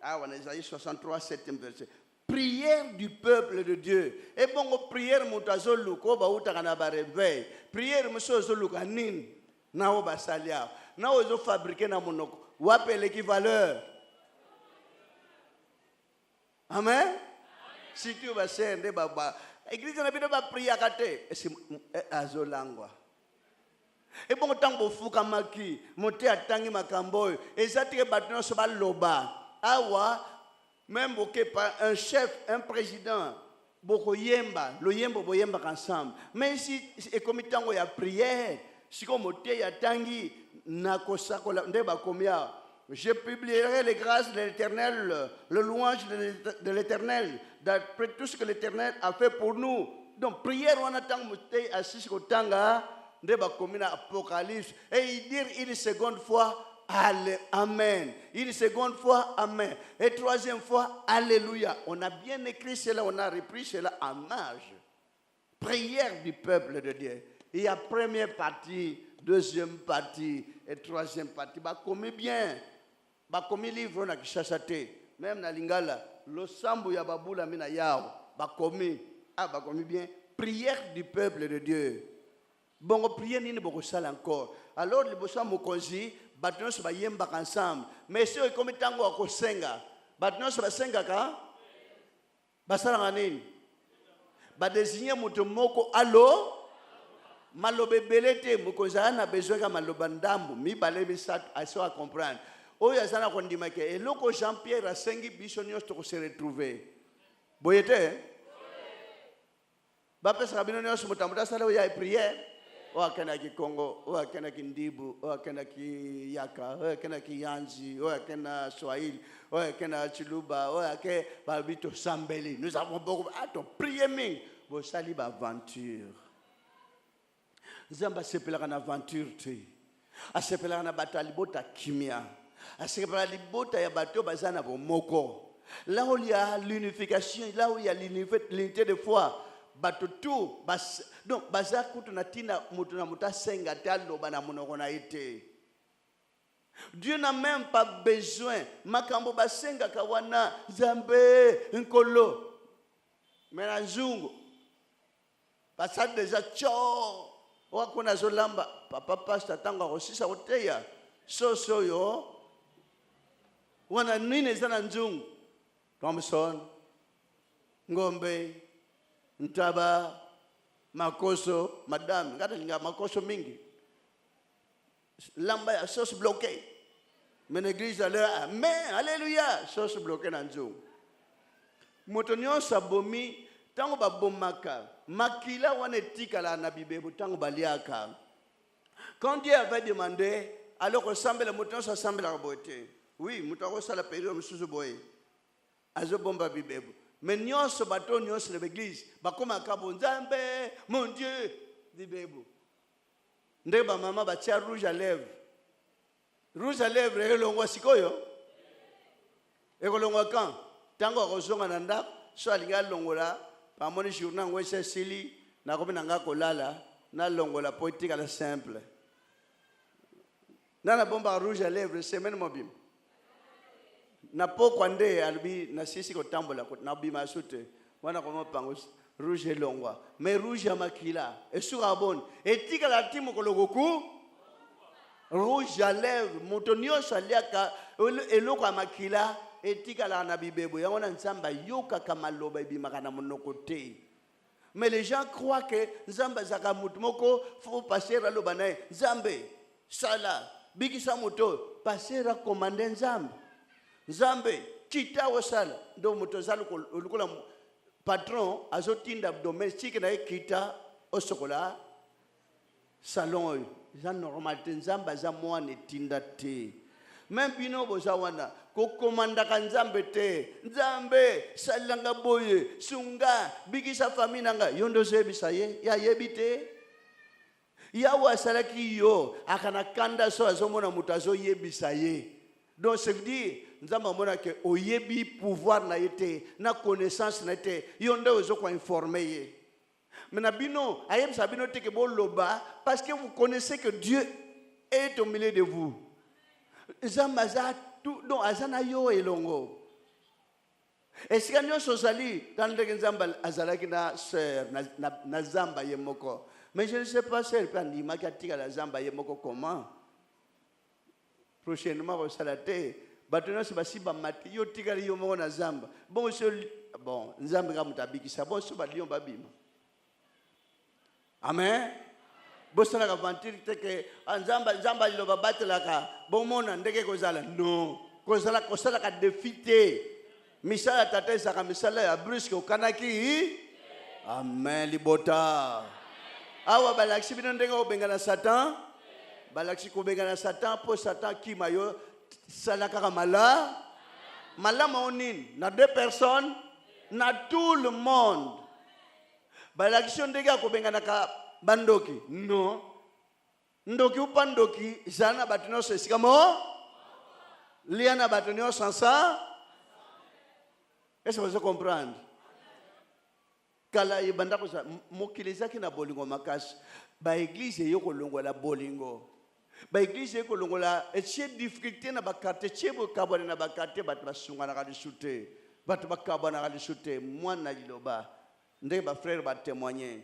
on Isaïe 63 7e verset prière du peuple de Dieu et bon prière mutazo luko ba utaka na ba réveil prière musozo luka nini na o basalia na ozo fabriquer na monoko wape l'équivalent. Amen. Si tu vas sender baba, église na bino ba priya kate, azolangwa. Et bon tango fuka maki, monte atangi makamboy, ezati batno so ba loba. Awa même boké pas un chef, un président, boko yemba, lo yembo boyemba ensemble. Mais ici et comme tango ya prière, si comme monte ya tangi na kosakola ndeba komia. Je publierai les grâces de l'Éternel, le louange de l'Éternel, d'après tout ce que l'Éternel a fait pour nous. Donc, prière, on attend assis au tanga, de la Apocalypse, et il dit une seconde fois, Amen. Une seconde fois, Amen. Et troisième fois, Alléluia. On a bien écrit cela, on a repris cela en marge. Prière du peuple de Dieu. Il y a première partie, deuxième partie et troisième partie. Bah, comme bien. Ba komi livre na kishasate même na lingala lo sambu ya babula mina yao ba komi bien prière du peuple de Dieu bongo prière nini boko sala encore alors le bosa mokonzi batno so ba yemba ensemble mais si komi tango ko senga batno so ba senga ka basala nini ba désigner mutu moko allo malobe belete mokonzi ana besoin ka maloba ndambu mi balé bisatu aso a comprendre. Oya sana kondima ke eloko Jean-Pierre asengi biso nyos to se retrouver boyete ba pesa bino nyos mutamuta sala oya prière o akena ki Congo o akena ki Ndibu o akena ki Yaka o akena ki Yanzi o akena Swahili o akena Chiluba o ake ba bito Sambeli nous avons beaucoup prier ming bo sali ba aventure nzamba sepela na aventure te asepela na batali bota kimia. Là où il y a l'unification, là où il y a l'unité de foi, donc Dieu n'a même pas besoin. Makambo basenga kawana zambe nkolo. Menazungu. Pasal déjà cho. Wakuna zolamba papa pasta tanga osisa oteya. So yo. Wana nini zana nzungu Thompson Ngombe Ntaba Makoso madame ngata linga makoso mingi lamba ya sauce bloquée mais l'église là amen alléluia sauce bloquée na nzungu moto nyonso abomi tango babomaka makila wana etikala na bibebo tango baliaka. Quand Dieu avait demandé, alors que semble le mouton ça semble la beauté. Oui, mouton ça la période mususu boye. Azo bomba bibebo. Mais nyonso bato nyonso de l'église, bakoma kabo nzambe, mon Dieu, bibebo. Ndeba mama batia rouge à lèvres. Rouge à lèvres elongwa sikoyo. Ekolongwa quand? Tango akozonga na ndako, so alinga longola, pamoni journal ngwese sili, na komi nanga kolala, na longola politique à la simple. Na bomba rouge à lèvres semaine mobile. Na pokwa nde albi na sisi kotambola na bima sute. Wana koma pangos rouge elongwa. Mais rouge amakila, esuka bon. Etika la timo kologoku. Rouge à lèvres, motonio saliaka eloko amakila. Etika la na bibebo yango na nzamba yoka kama loba ibimaka na monoko te. Mais les gens croient que nzamba zaka mutu moko faut passer à loba na nzambe sala bikisa moto passer à commander nzambe nzambe kita wasala ndo moto zalo lukula patron azotinda domestique na kita osokola salon za normal te nzamba za mwana tinda te. Même bino bozawana ko komanda ka nzambe te nzambe salanga boye sunga bikisa famille nanga yondo zebisa ye ya yebite ya wasalaki yo akana kanda so azomona mutazo yebisa ye. Donc c'est dire nzamba mona ke oyebi pouvoir na yete na connaissance na yete yondo ozo ko informer ye. Mais na bino ayebisa bino te ke boloba parce que vous connaissez que Dieu est au milieu de vous. Zamaza tout donc azana yo elongo. Est-ce que nous sommes dans le zamba azalaki na sœur na zamba yemoko. Mais je ne sais pas si elle peut dire makatika la zamba yemoko comment. Prochainement au salate batono se basi ba mati yo tikali yo moko na zamba. Bon nzamba ka mutabiki sa bon so ba lion babima. Amen. Bosala ka vantir te ke nzamba lo babatela ka bomona ndeke kozala non kozala ka défiter misala tata saka misala ya brusque okanaki amen libota awa balaksi bino ndenge obenga na satan balaksi ko benga na satan po satan ki mayo sala ka mala maonin na deux personnes na tout le monde balaksi ndenge ko benga na ka bandoki no ndoki upandoki zana batunyo sesika mo liana batunyo sansa. Est-ce que vous comprenez? Kala ibanda ko sa mokileza ki na bolingo makasi ba église yoko longola bolingo ba église yoko longola etie difficulté na ba quartier chebo kabone na ba quartier bat basunga na ka disute bat bakabana ka disute mwana liloba ndé ba frère ba témoigner.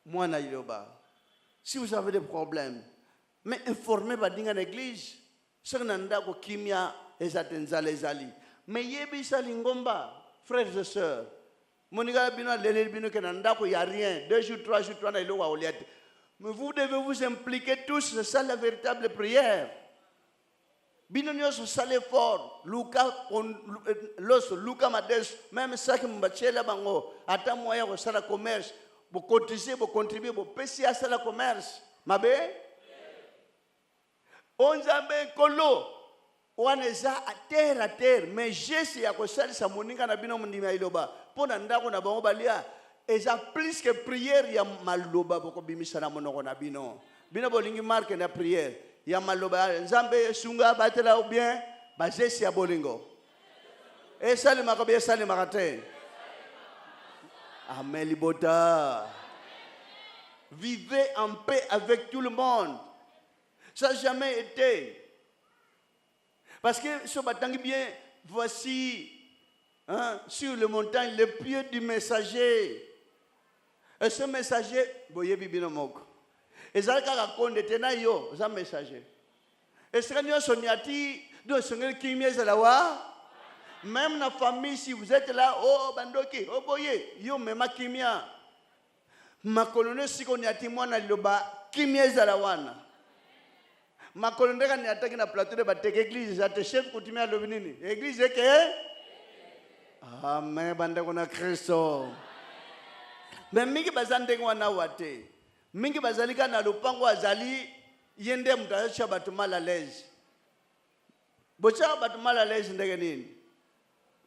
Moi, si vous avez des problèmes, mais informez pas dans l'église. Ce nanda ko kimia ezatenzale zali. Mais yebi salingomba, frères et sœurs. Monika bino lele bino kenanda ko y a rien. 2 jours, 3 jours, 3 na ilo wa oliate. Mais vous devez vous impliquer tous, c'est ça la véritable prière. Bino nyoso sale fort. Luka mades, même ça que mbachela bango, ata moya ko sala commerce. Vous cotisez, vous contribuez, vous payez à la commerce. Mabe? On zambe kolo. On est à terre. Mais je sais à quoi ça sa moninga na bino mundima iloba. Pour ndako na bango balia. Et ça plus que prière ya maloba boko bimisa na monoko na bino. Bino bolingi marque na prière. Ya maloba nzambe sunga batela ou bien ba jesi ya bolingo. Et ça le makabe ça le makate. Amen libota. Vivez en paix avec tout le monde. Ça n'a jamais été. Parce que ce matin bien, voici sur le montagne le pied du messager. Et ce messager, boye bibino moko. Et ça raconte tena yo, ça messager. Et ce que nous soniati, do songel kimie zalawa. Même la famille, si vous êtes là, oh bandoki, oh boye, yo mema kimia. Ma colonne si qu'on y a témoin à l'oba, kimia zalawana. Ma colonne ni attaque na plateau de batek église, à te chef coutumier à l'ovinini. Église est que? Amen, bandakona Christo. Mais mingi bazande wana wate. Mingi bazalika na lupango azali yende mutacha batu mal à l'aise. Bocha batu mal à l'aise ndenge nini?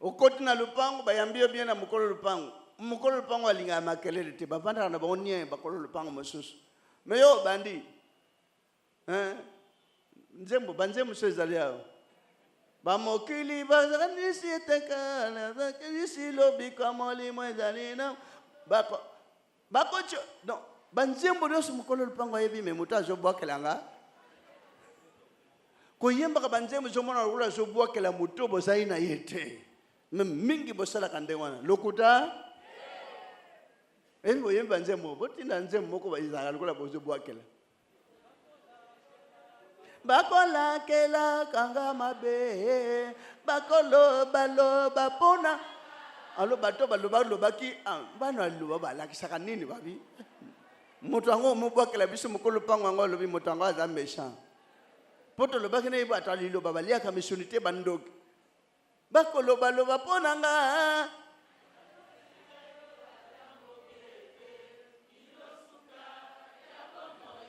Okoti na lupango bayambio bien na mukolo lupango. Mukolo lupango alinga makelele te bavanda na bonye bakolo lupango mosusu. Meyo bandi. Nzembo banzembo sezali yao. Bamokili bazanisi tekana bakisi lobi kamoli mwezalina bako no banzembo nyoso mukolo lupango yebi memuta zo bwakelanga ko yemba ka banzembo zo mona rula zo bwakela mutobo zaina yete mingi bosala kande wana lokuta engo yemba nzembo botinda nzembo moko bayizala lokola bozo bwakela bakola kela kanga mabe bakolo balo bapona alo bato balo baki bana lo balakisaka nini babi moto ngo mo bwakela biso mokolo pango ngo lobi moto ngo aza méchant poto lo baki ne iba talilo babalia ka missionité bandoki bakolo balo bapona nga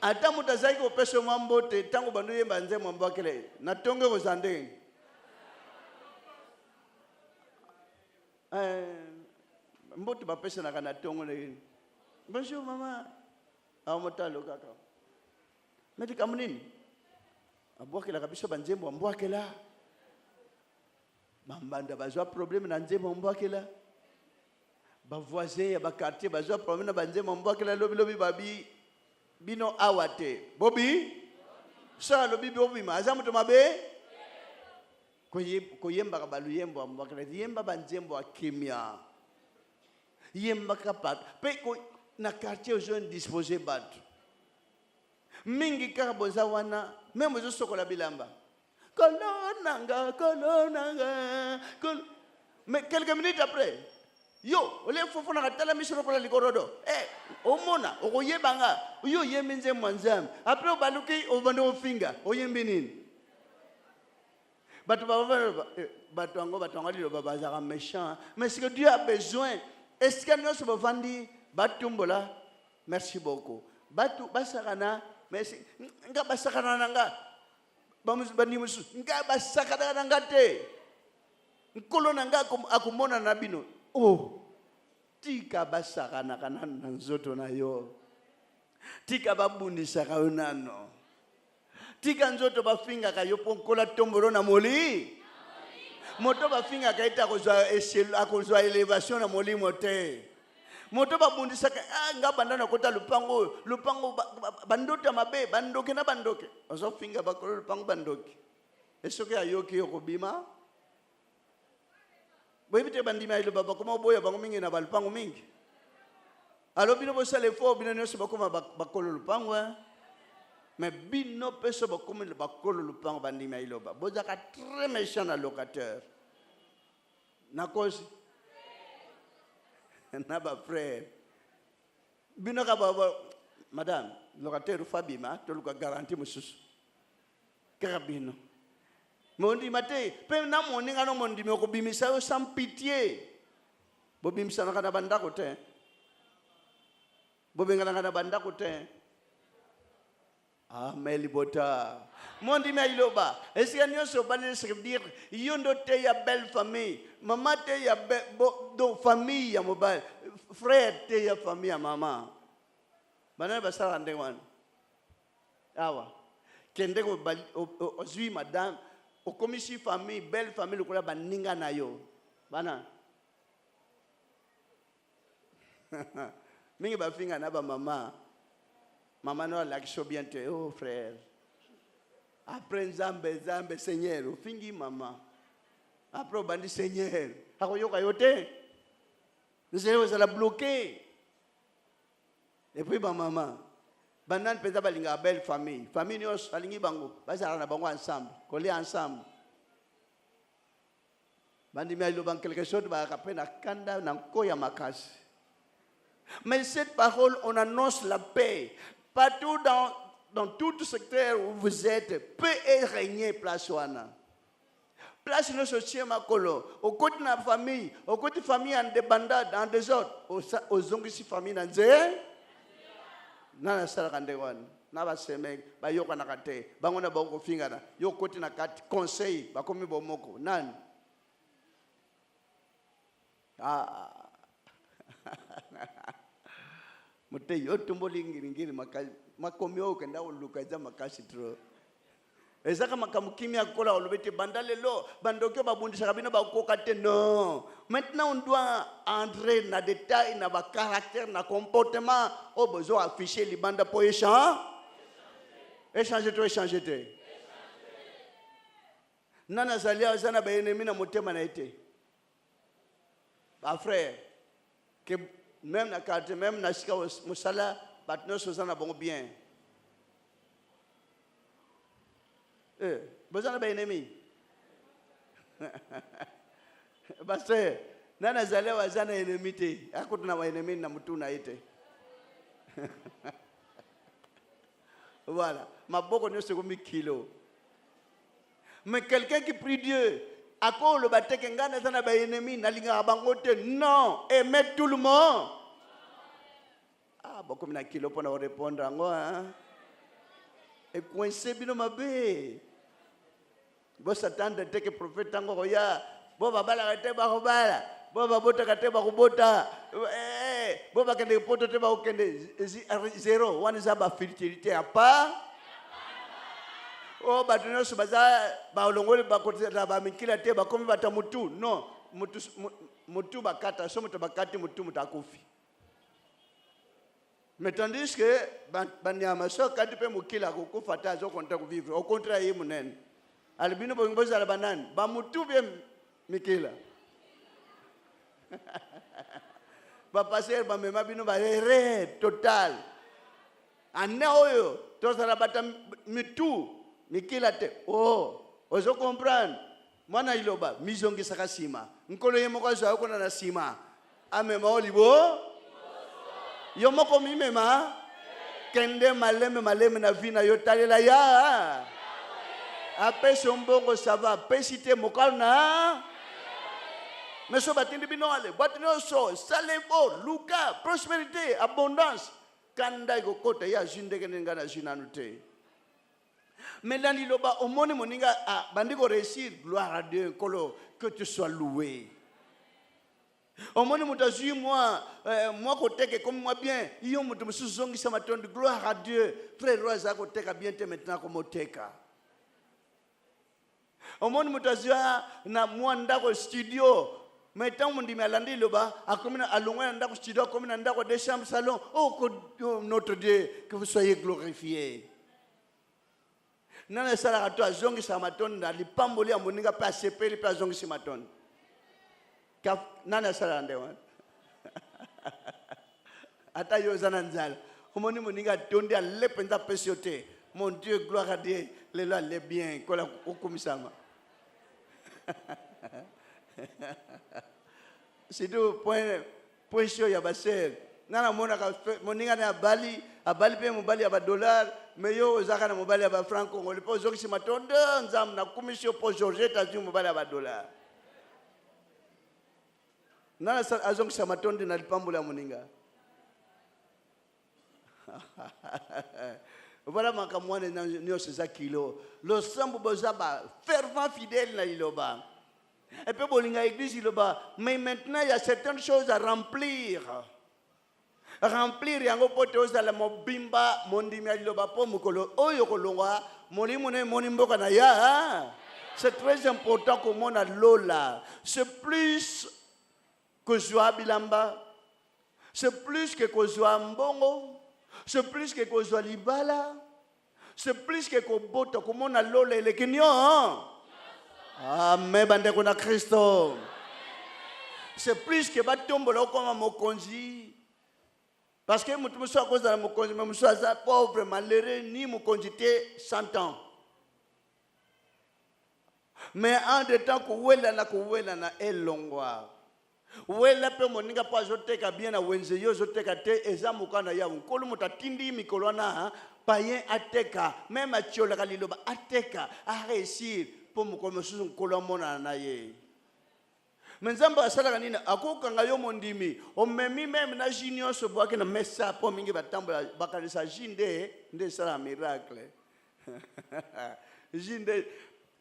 ata mutazaki kopesa mambo te tango bandu yemba nze mambo akele na tonge ko zande mbote bapesa na kana tongo le bonjour mama amotalo kaka meti kamunini abwakela kabisa banzembo ambwakela mambanda bazwa problème na nzembo ambwakela ba voisin ya ba quartier bazwa problème na banzembo ambwakela lobi babi bino awate bobi sa lobi bobi maza muto mabe ko yemba ka balu yembo ambwakela yemba banzembo akimia yemba kapat pe ko na quartier jeune disposé batu mingi ka boza wana même zo sokola bilamba kolonanga mais quelques minutes après yo ole fofo na katala misoro kola likorodo omona okoyebanga yo yemenze mwanzam après obaluki obando ofinga oyembi nini batu ango lilo babaza méchant mais ce que Dieu a besoin est-ce que nous sommes vendus batumbola merci beaucoup batu basakana merci nga basakana nanga bani musu nga basakana nanga te nkolo nanga akumona na bino tika basakana kana nzoto na yo tika babundisa ka nano tika nzoto bafinga ka yo ponkola tombolo na moli moto bafinga ka ita kozwa elevation na moli mote moto babundisa ka nga bandana kota lupango bandote mabe bandoke na bandoke ozo finga bakolo lupango bandoke esoke ayoki yokobima boyebite bandima ilo baba koma boya bango mingi na balpango mingi alo bino bo sale fo bino nyoso bakoma bakolo lupango mais bino peso bakoma bakolo lupango bandima ilo ba boza ka très méchant na locataire na cause na ba frère bino ka baba madame locataire fabima to luka garantie mususu karabino mondi mate pe na moninga no mondi me ko bimisa yo sans pitié bo bimisa na kana banda ko te bo benga na kana banda ko te meli bota mondi me iloba est-ce que nous sommes pas se dire yondo te ya belle famille maman te ya do famille ya mobile frère te ya famille ya mama bana basara ndengwan awa kende ko ozui madame o komisi famille belle famille ko la baninga na yo bana mingi ba finga na ba mama no la kisho bien te frère après zambe seigneur o fingi mama après bandi seigneur akoyoka yote nous allons la bloquer et puis ba mama banan peza balinga belle famille nyos alingi bango bazala na bango ensemble coller ensemble bandi mi alo bang quelque chose ba kapena kanda na koya makasi mais cette parole on annonce la paix partout dans tout secteur où vous êtes, paix et régner place wana Place nos sociétés makolo. Au côté de la famille, au côté de la famille en débandade, en désordre, aux ongisi famille en zé. Nana sarakandéwan. Naba semek, ba yoka nakate, bangona ba ko fingana, yo côté na kat conseil, ba komi bomoko. Nan. Ah. Mute yo tumboli ngiri makomi okenda ulukaza makashitro. Ezaka makamukimia kola olobete bandalelo bandoke babundisa kabina bakokate non. Maintenant on doit entrer dans des détails dans ba caractère na comportement au besoin afficher les bandes pour échanger. Échanger. Nana zalia zana ba ennemi na motema na été. Ba frère que même na carte même na sika musala batno sozana bon bien. Besoin d'un ennemi. Parce que nana zale wazana ennemi te. Akutu na ennemi na mutu na ite. Voilà. Ma boko ne se comme kilo. Mais quelqu'un qui prie Dieu, à quoi le bate kengana zana ba ennemi na linga bangote non, aimer tout le monde. Ah, beaucoup na kilo pour nous répondre en hein. Et coincé bino mabe. Bo satan de teke prophète tango roya bo babala kate ba robala bo babota kate ba kubota bo bakende poto te ba okende 0 one za ba fertilité apa o batuno subaza ba olongole ba kotela ba mikila te ba komi bata mutu non mutu bakata so mutu bakati mutu mutakufi. Mais tandis que banyama so kati pe mukila kukufa ta zo konta ku vivre au contraire yi munene albino bongoza la banane ba mutu bien mikila ba passer ba mema bino ba re total ane oyo to sala bata mitu mikila te oh ozo comprendre mwana iloba mizongi saka sima nkolo yemoko zo akona na sima amema olibo yomoko mimema kende maleme na vina yotalela ya après son bongo ça va pesite mokalna mais so batindi binole batino so salebo luka prospérité abondance kanda go kota ya jindeke ngana jinanute mais là liloba omoni moninga bandiko réussir gloire à Dieu kolo que tu sois loué. Omoni mutazi moi koteke comme moi bien iyo mutu musuzongi sama tonde gloire à Dieu frère Rosa koteka bien te maintenant comme teka. Omoni mutazia na mwanda ko studio metan mundi melandi loba akomina alongwa ndako studio akomina ndako des chambres salon oh notre Dieu que vous soyez glorifiés. Nana sala to azongi samaton na lipamboli amoninga pa sepeli pa azongi samaton. Nana sala ndewa. Ata yo zananzala. Omoni moninga tonde alependa pesiote. Mon Dieu gloire à Dieu les là les bien kola okumisama. C'est tout point chaud ya basel nana mona ka moninga na abali pe mobali ya ba dollar mais yo zaka na mobali ya ba franc congolais po zoki matonde nzam na commission po Georgette azu mobali ya ba dollar nana azongi sa matonde na lipambo la moninga. Voilà makamwane na nyose za kilo lo sambo bozaba fervent fidèle na iloba. Et puis bolinga église iloba mais maintenant il y a certaines choses à remplir yango pote ozala mobimba mondimi iloba po mukolo oyo kolongwa molimo ne monimboka na ya. C'est très important que mon a lola c'est plus que joa bilamba c'est plus que joa mbongo. C'est plus que kozwa libala. C'est plus que kobota komona lola elekenyo. Amen bande kona Kristo. C'est plus que batombola koma mokonzi. Parce que mutu muso akoza mokonzi mais muso aza pauvre malheureux ni mokonzi te 100 ans. Mais en de temps kuwela na elongwa. Wela pe moninga pa zoteka bien na wenze yo zoteka te ezamukana ya nkolo mutatindi mikolo na payen ateka même atiola kaliloba ateka a réussir po mokolo mosusu nkolo amonana na ye. Me nzambe asalaka nini akokanga yo mondimi omemi meme na ji nyonso bwaki na mesa po mingi batambola bakanisa ji nde esala miracle. Ji nde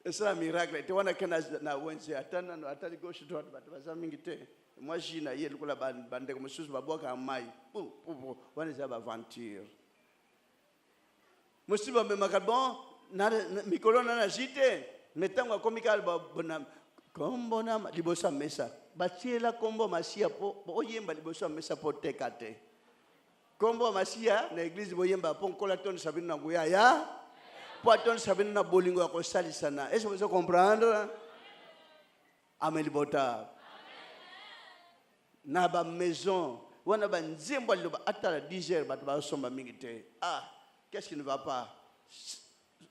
esala miracle te wana kena na wenze atali gauche droite bato baza mingi te. Moi ji na ye likola bandeko mosusu babwaka mai wana eza baventure. Mosusu bamemaka bon mikolo na ji te me ntango akomi kaka bona kombo na liboso mesa batiela kombo masia po oyemba liboso mesa po teka te. Kombo masia na église boyemba po nkola ton sabino na nguya ya po ton sabino na bolingo ya kosalisa na. Est-ce que vous comprendre? Amen libota. Na ba maison wana ba nzembo liba atala 10h bato ba somba mingi te. Qu'est-ce qui ne va pas?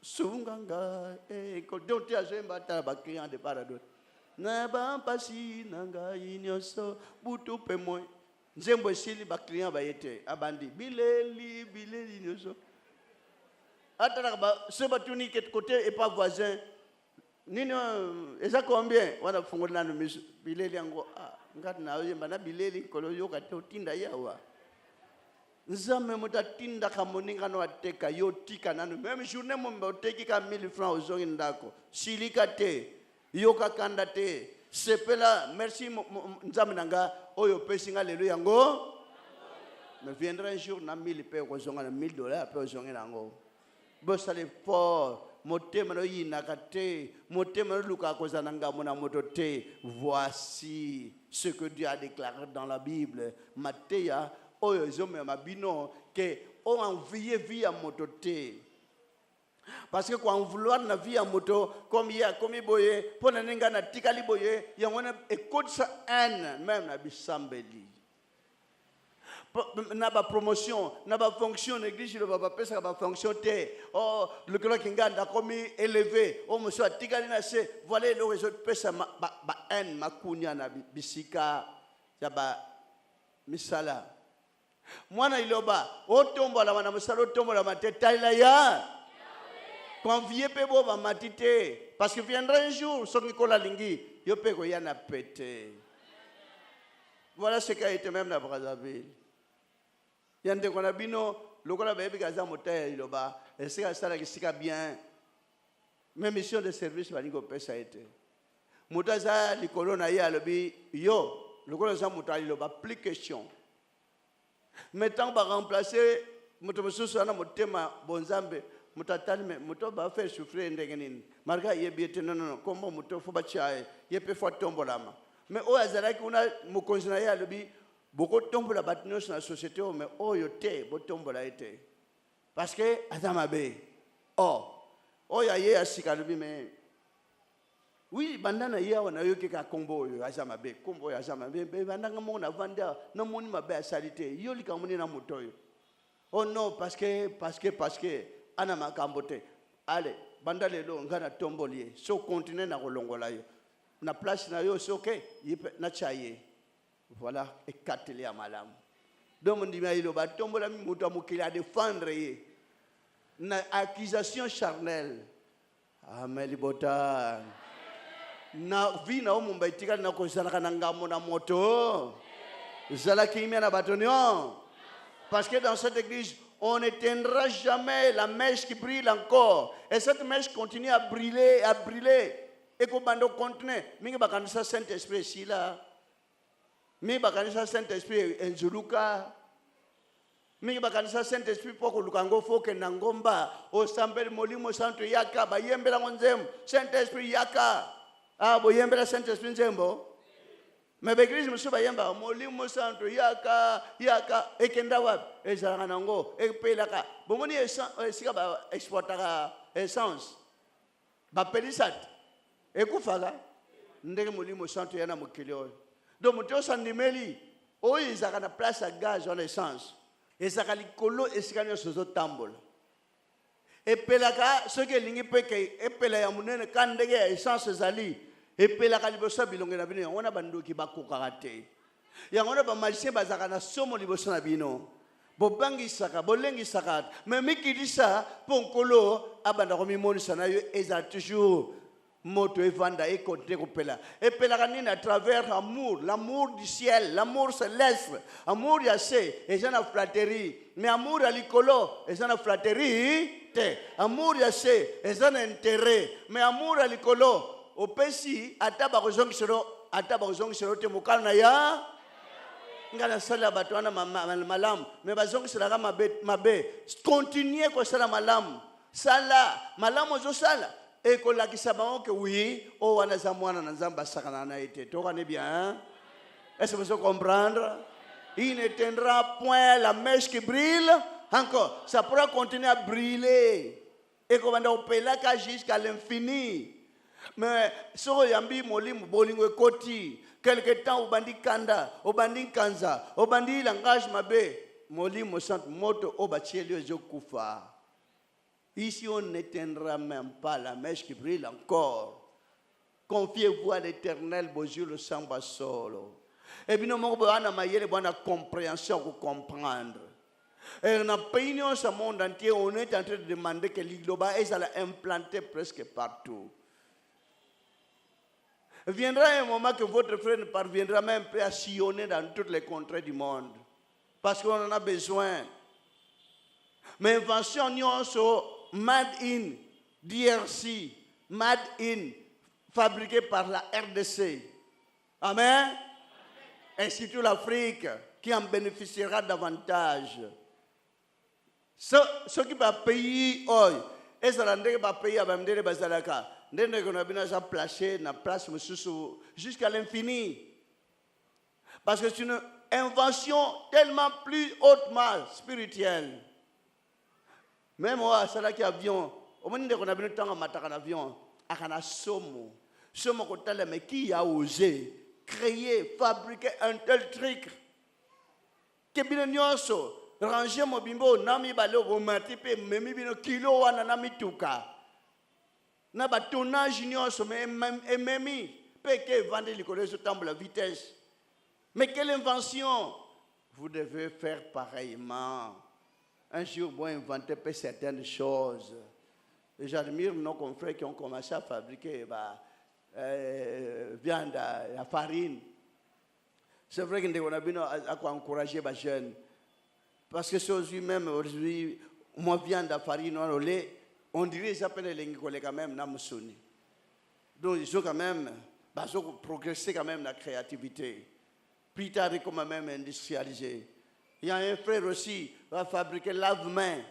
Sunganga ko donte azemba atala ba client de paradis. Na ba pasi nanga inyoso butu pe moy nzembo sili ba client ba yete abandi bileli nyoso atala ba se batuni ket côté et pas voisin nino eza combien wana fungola na misu bileli yango ngati na yemba na bileli kolo yoka te otinda yawa nzame mutatinda kamoninga no ateka yo tika nanu même journée mo mboteki ka 1000 francs ozongi ndako silika te yoka kanda te sepela merci nzambe nanga oyo pesinga lelo yango me viendra un jour na 1000 pe ko zonga na $1000 pe ozongi nango bosale fort motema no yinaka te motema no luka kozana ngamo na moto te. Voici ce que Dieu a déclaré dans la Bible. Matthieu oyo zome mabino ke o envoyer via moto te. Parce que quand on vouloir na vie à moto comme il y a comme boye pour na ninga na tikali boye yangona écoute ça haine même na bisambeli na ba promotion na ba fonction l'église le ba pesa ba fonction te le cœur kinga nda comme élevé monsieur atikali na se voilà le réseau pesa ba haine makunya na bisika ya ba misala mwana iloba otombola wana musala otombola matetala ya convier pe bo ba matite parce que viendra un jour soki kola lingi yo pe ko yana pété. Voilà ce qui a été même na Brazzaville. Yande kona bino lokola ba yebi kaza motaya iloba esika sala kisika bien même mission de service ba lingo pesa été mutaza likolo na ye alobi yo lokola za mutali iloba plus question mettant ba remplacer moto mosusu na motema bonzambe mutatali me muto ba faire souffrir ndenge nini marga yebiete non kombo muto fo ba chae yepe fo tombolama mais o azalaki una mukonzi na ya lobi boko tombola batnos na société o mais oyo te bo tombola ete parce que azama be o ya ye asika lobi mais oui bandana ya wana yoki ka kombo oyo azama be kombo ya azama be bandanga mo na vanda na moni mabe asalite yo lika moni na motoyo oh non parce que ana makambote allez banda lelo ngana tombolier so continue na kolongola yo na place na yo so ke na chaye voilà ekateli ya malamu donc ndima ilo ba tombola mi muto amukili a défendre ye na accusation charnelle ameli bota na vina o mumba itika na kosana kana ngamo na moto zala kimia na batonio parce que dans cette église on n'éteindra jamais la mèche qui brille encore. Et cette mèche continue à brûler, à brûler. Et qu'on bando continue. Mingi bakanisa Saint-Esprit ici là. Mingi bakanisa Saint-Esprit Nzuluka. Mingi bakanisa Saint-Esprit poko lukango foke nangomba. O sambel molimo santo yaka. Ba yembela nzembo. Saint-Esprit yaka. Bo yembela Saint-Esprit nzembo. Mais l'église monsieur bayamba molimo santo yaka ekenda wap ezalanga nango epelaka bomoni esika ba exportaka essence ba pelisat ekufaka ndenge molimo santo yana mokili oyo donc moto sandimeli oyo ezalaka na place ya gaz en essence ezalaka likolo esika nyonso ozotambola epelaka soki elingi peke epela ya monene ka ndenge ya essence ezali epelaka liboso bilonge na bino yango na bandoki bakokaka te yango na bamagicien bazalaka na somo liboso na bino bobangisaka bolengisaka me mikilisa mpo nkolo abanda komimonisa na yo ezala toujours moto evanda ekote kopela epela kanini à travers l'amour du ciel, l'amour céleste, amour ya se eza na flatterie, mais amour ya likolo eza na flatterie te. Amour ya se eza na intérêt, mais amour ya likolo opesi ata bakozongiselo te mokalo na ya ngana sala bato wana malamu, mais bazongiselaka mabe. Continuez kosala malamu, sala malamu ozosala ekolakisa bango ke oui o wana za mwana na nzambe asakana na ete. Tokane bien, est-ce que vous comprendre? Il n'éteindra point la mèche qui brille encore, ça pourra continuer à briller et qu'on va opelaka jusqu'à l'infini. Mais si on yambi molimo bolingo ekoti quelque temps obandi kanda obandi kanza obandi langage mabe molimo sant moto obatieli ezokufa. Ici, on n'éteindra même pas la mèche qui brille encore. Confiez-vous à l'Éternel, vos yeux le samba solo. Et bien, nous avons une compréhension pour comprendre. Et dans le pays, dans ce monde entier, on est en train de demander que l'Igloba est implanté presque partout. Il viendra un moment que votre frère ne parviendra même pas à sillonner dans toutes les contrées du monde. Parce qu'on en a besoin. Mais invention, nous made in DRC, made in, fabriqué par la RDC. Amen. Et surtout l'Afrique qui en bénéficiera davantage. Ce qui va payer, et ça va payer à Bamdele Bazalaka. Ndende qu'on a bien placé na place jusqu'à l'infini. Parce que c'est une invention tellement plus hautement spirituelle. Même moi, c'est là qu'il y a avion. Au moment où on a bien le temps à mater un avion, à un somme mais qui a osé créer, fabriquer un tel truc que bien nyonso ranger mon bimbo nami balo romantipe memi bino kilo wana nami tuka na ba tonnage nyonso memi peke vendre likolo so tambola vitesse. Mais quelle invention! Vous devez faire pareillement. Un jour, vous inventer certaines choses. Et j'admire nos confrères qui ont commencé à fabriquer viande, la farine. C'est vrai qu'on a bien encouragé les jeunes. Parce que c'est aujourd'hui-même, moi, viande, la farine, le lait, on dirait qu'ils appellent les collègues quand même, donc ils ont quand même progressé quand même la créativité. Plus tard, ils ont même industrialisé. Il y a un frère aussi qui va fabriquer lave-main.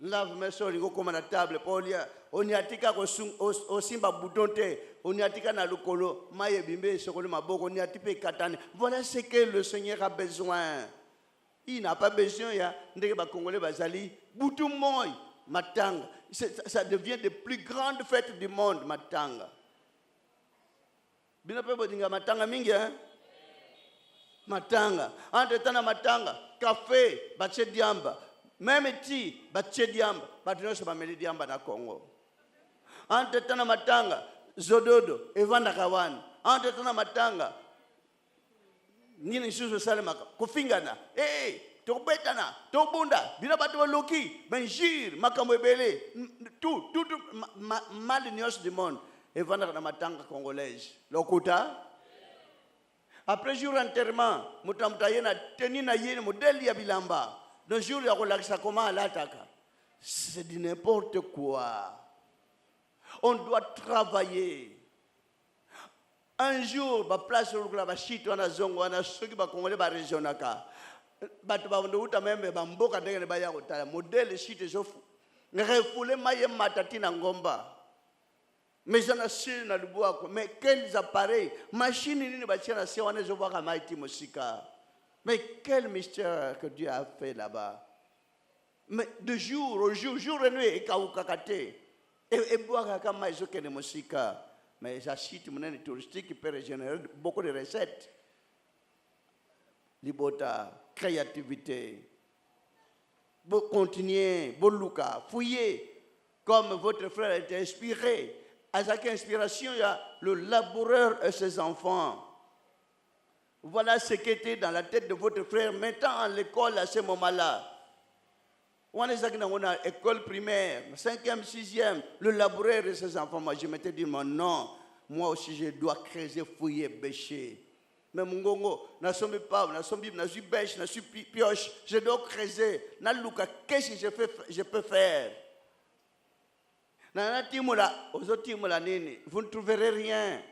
Lave-main sur la table. On y a tika au simba boutonte. On y a tika na lukolo. Maye bimbe sokolo maboko. On y a tipe katane. Voilà ce que le Seigneur a besoin. Il n'a pas besoin. Ndeke ba Congolais bazali. Boutou moy. Matanga. Ça devient les plus grandes fêtes du monde. Matanga. Bina pe bodinga matanga mingi hein. Matanga. Entre-temps matanga. Café, batche diamba. Même ti, batche diamba. Batche se bameli diamba na Congo. Entre-temps matanga. Zododo, evanda kawan. Entre-temps matanga. Nini susu salemaka. Kufingana. Tobetana, tobunda. Bina batu loki. Benjir, makamwebele. Tout, mal du monde. Evanda na matanga congolaise. Lokuta. Après jour enterrement, mutamtaye na teni na yene modèle ya bilamba. Le jour ya kolakisa comment l'attaque. C'est de n'importe quoi. On doit travailler. Un jour, ba place la ba chito na zongo na soki ba congolais ba regionaka. Ba to ba ndouta membe ba mboka ndenge ba ya kotala modèle chito zofu. Ngrefoule maye matati na ngomba. Mais j'en ai na lubuako. Mais quels appareils, machines ni bâtir na sewane je vois comme Haïti Mosika. Mais quel mystère que Dieu a fait là-bas. Mais de jour au jour, jour et nuit, et kaukakate. Et boire comme maïso kene Mosika. Mais ça site monnaie touristique qui peut générer beaucoup de recettes. Libota, créativité. Vous continuez, vous luka, fouillez, comme votre frère a été inspiré. À chaque inspiration, il y a le laboureur et ses enfants. Voilà ce qui était dans la tête de votre frère, mettant en l'école à ce moment-là. On est à l'école primaire, 5e, 6e, le laboureur et ses enfants. Moi, je m'étais dit, non, moi aussi, je dois creuser, fouiller, bêcher. Mais mon gongo, n'a sommes pas, n'a sommes n'a suis bêche, n'a suis pioche, je dois creuser. N'a luka, qu'est-ce que je peux faire? N'a timola, aux autres timola nini, vous ne trouverez rien.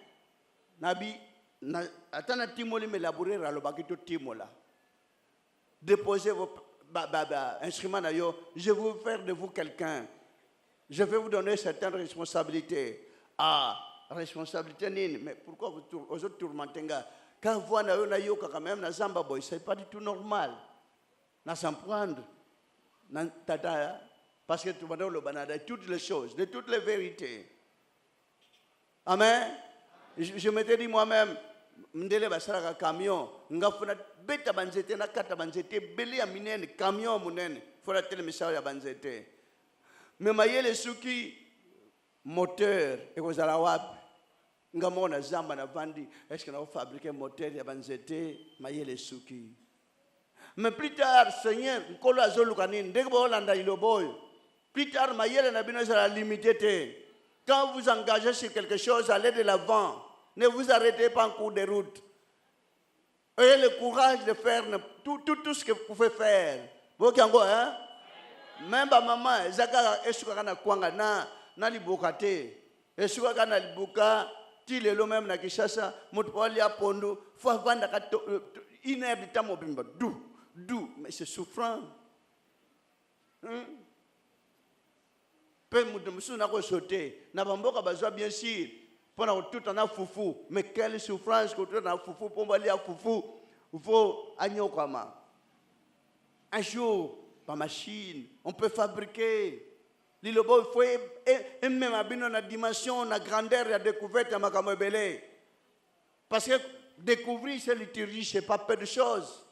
Nabi, attends timoli me laboureur à l'obakito timola. Déposez vos instruments d'ailleurs, je vais faire de vous quelqu'un. Je vais vous donner certaines responsabilités. Ah, responsabilité nini, mais pourquoi vous autres tourmentez? Quand vous avez quand même na zamba boy, c'est pas du tout normal. Na s'en prendre. Parce que tu vas dans le banana de toutes les choses, de toutes les vérités. Amen. Je m'étais dit moi-même, Mdele basara camion, ngafuna beta banzete na kata banzete beli ya minene camion munene, fora tele misao ya banzete. Mais mayele suki moteur et kozala wapi. Ngamona zamba na vandi, est-ce que nous fabriquer moteur ya banzete mayele suki. Mais plus tard, Seigneur, nkolo azolukanini, ndenge bolanda iloboy. Plus tard, mayele na bino sera limité. Quand vous engagez sur quelque chose, allez de l'avant. Ne vous arrêtez pas en cours de route. Ayez le courage de faire tout ce que vous pouvez faire. Vous qui hein? Même maman, Zaka, Esuka na kwanga na libokate. Esuka kana liboka, ti lelo même na Kishasa, mutpoli apondo, faut vendre une heure de temps mobimba. Dou, mais c'est souffrant. Peu musu na ko sauter, na bamboka bazwa bien sûr. Pendant tout en a foufou, mais quelle souffrance que tout en a foufou pour aller à foufou, il faut agneau comme un jour, par machine, on peut fabriquer. L'île-beau, il faut même abîmer la dimension, la grandeur et la découverte de Makamobele. Parce que découvrir cette liturgie, ce n'est pas peu de choses.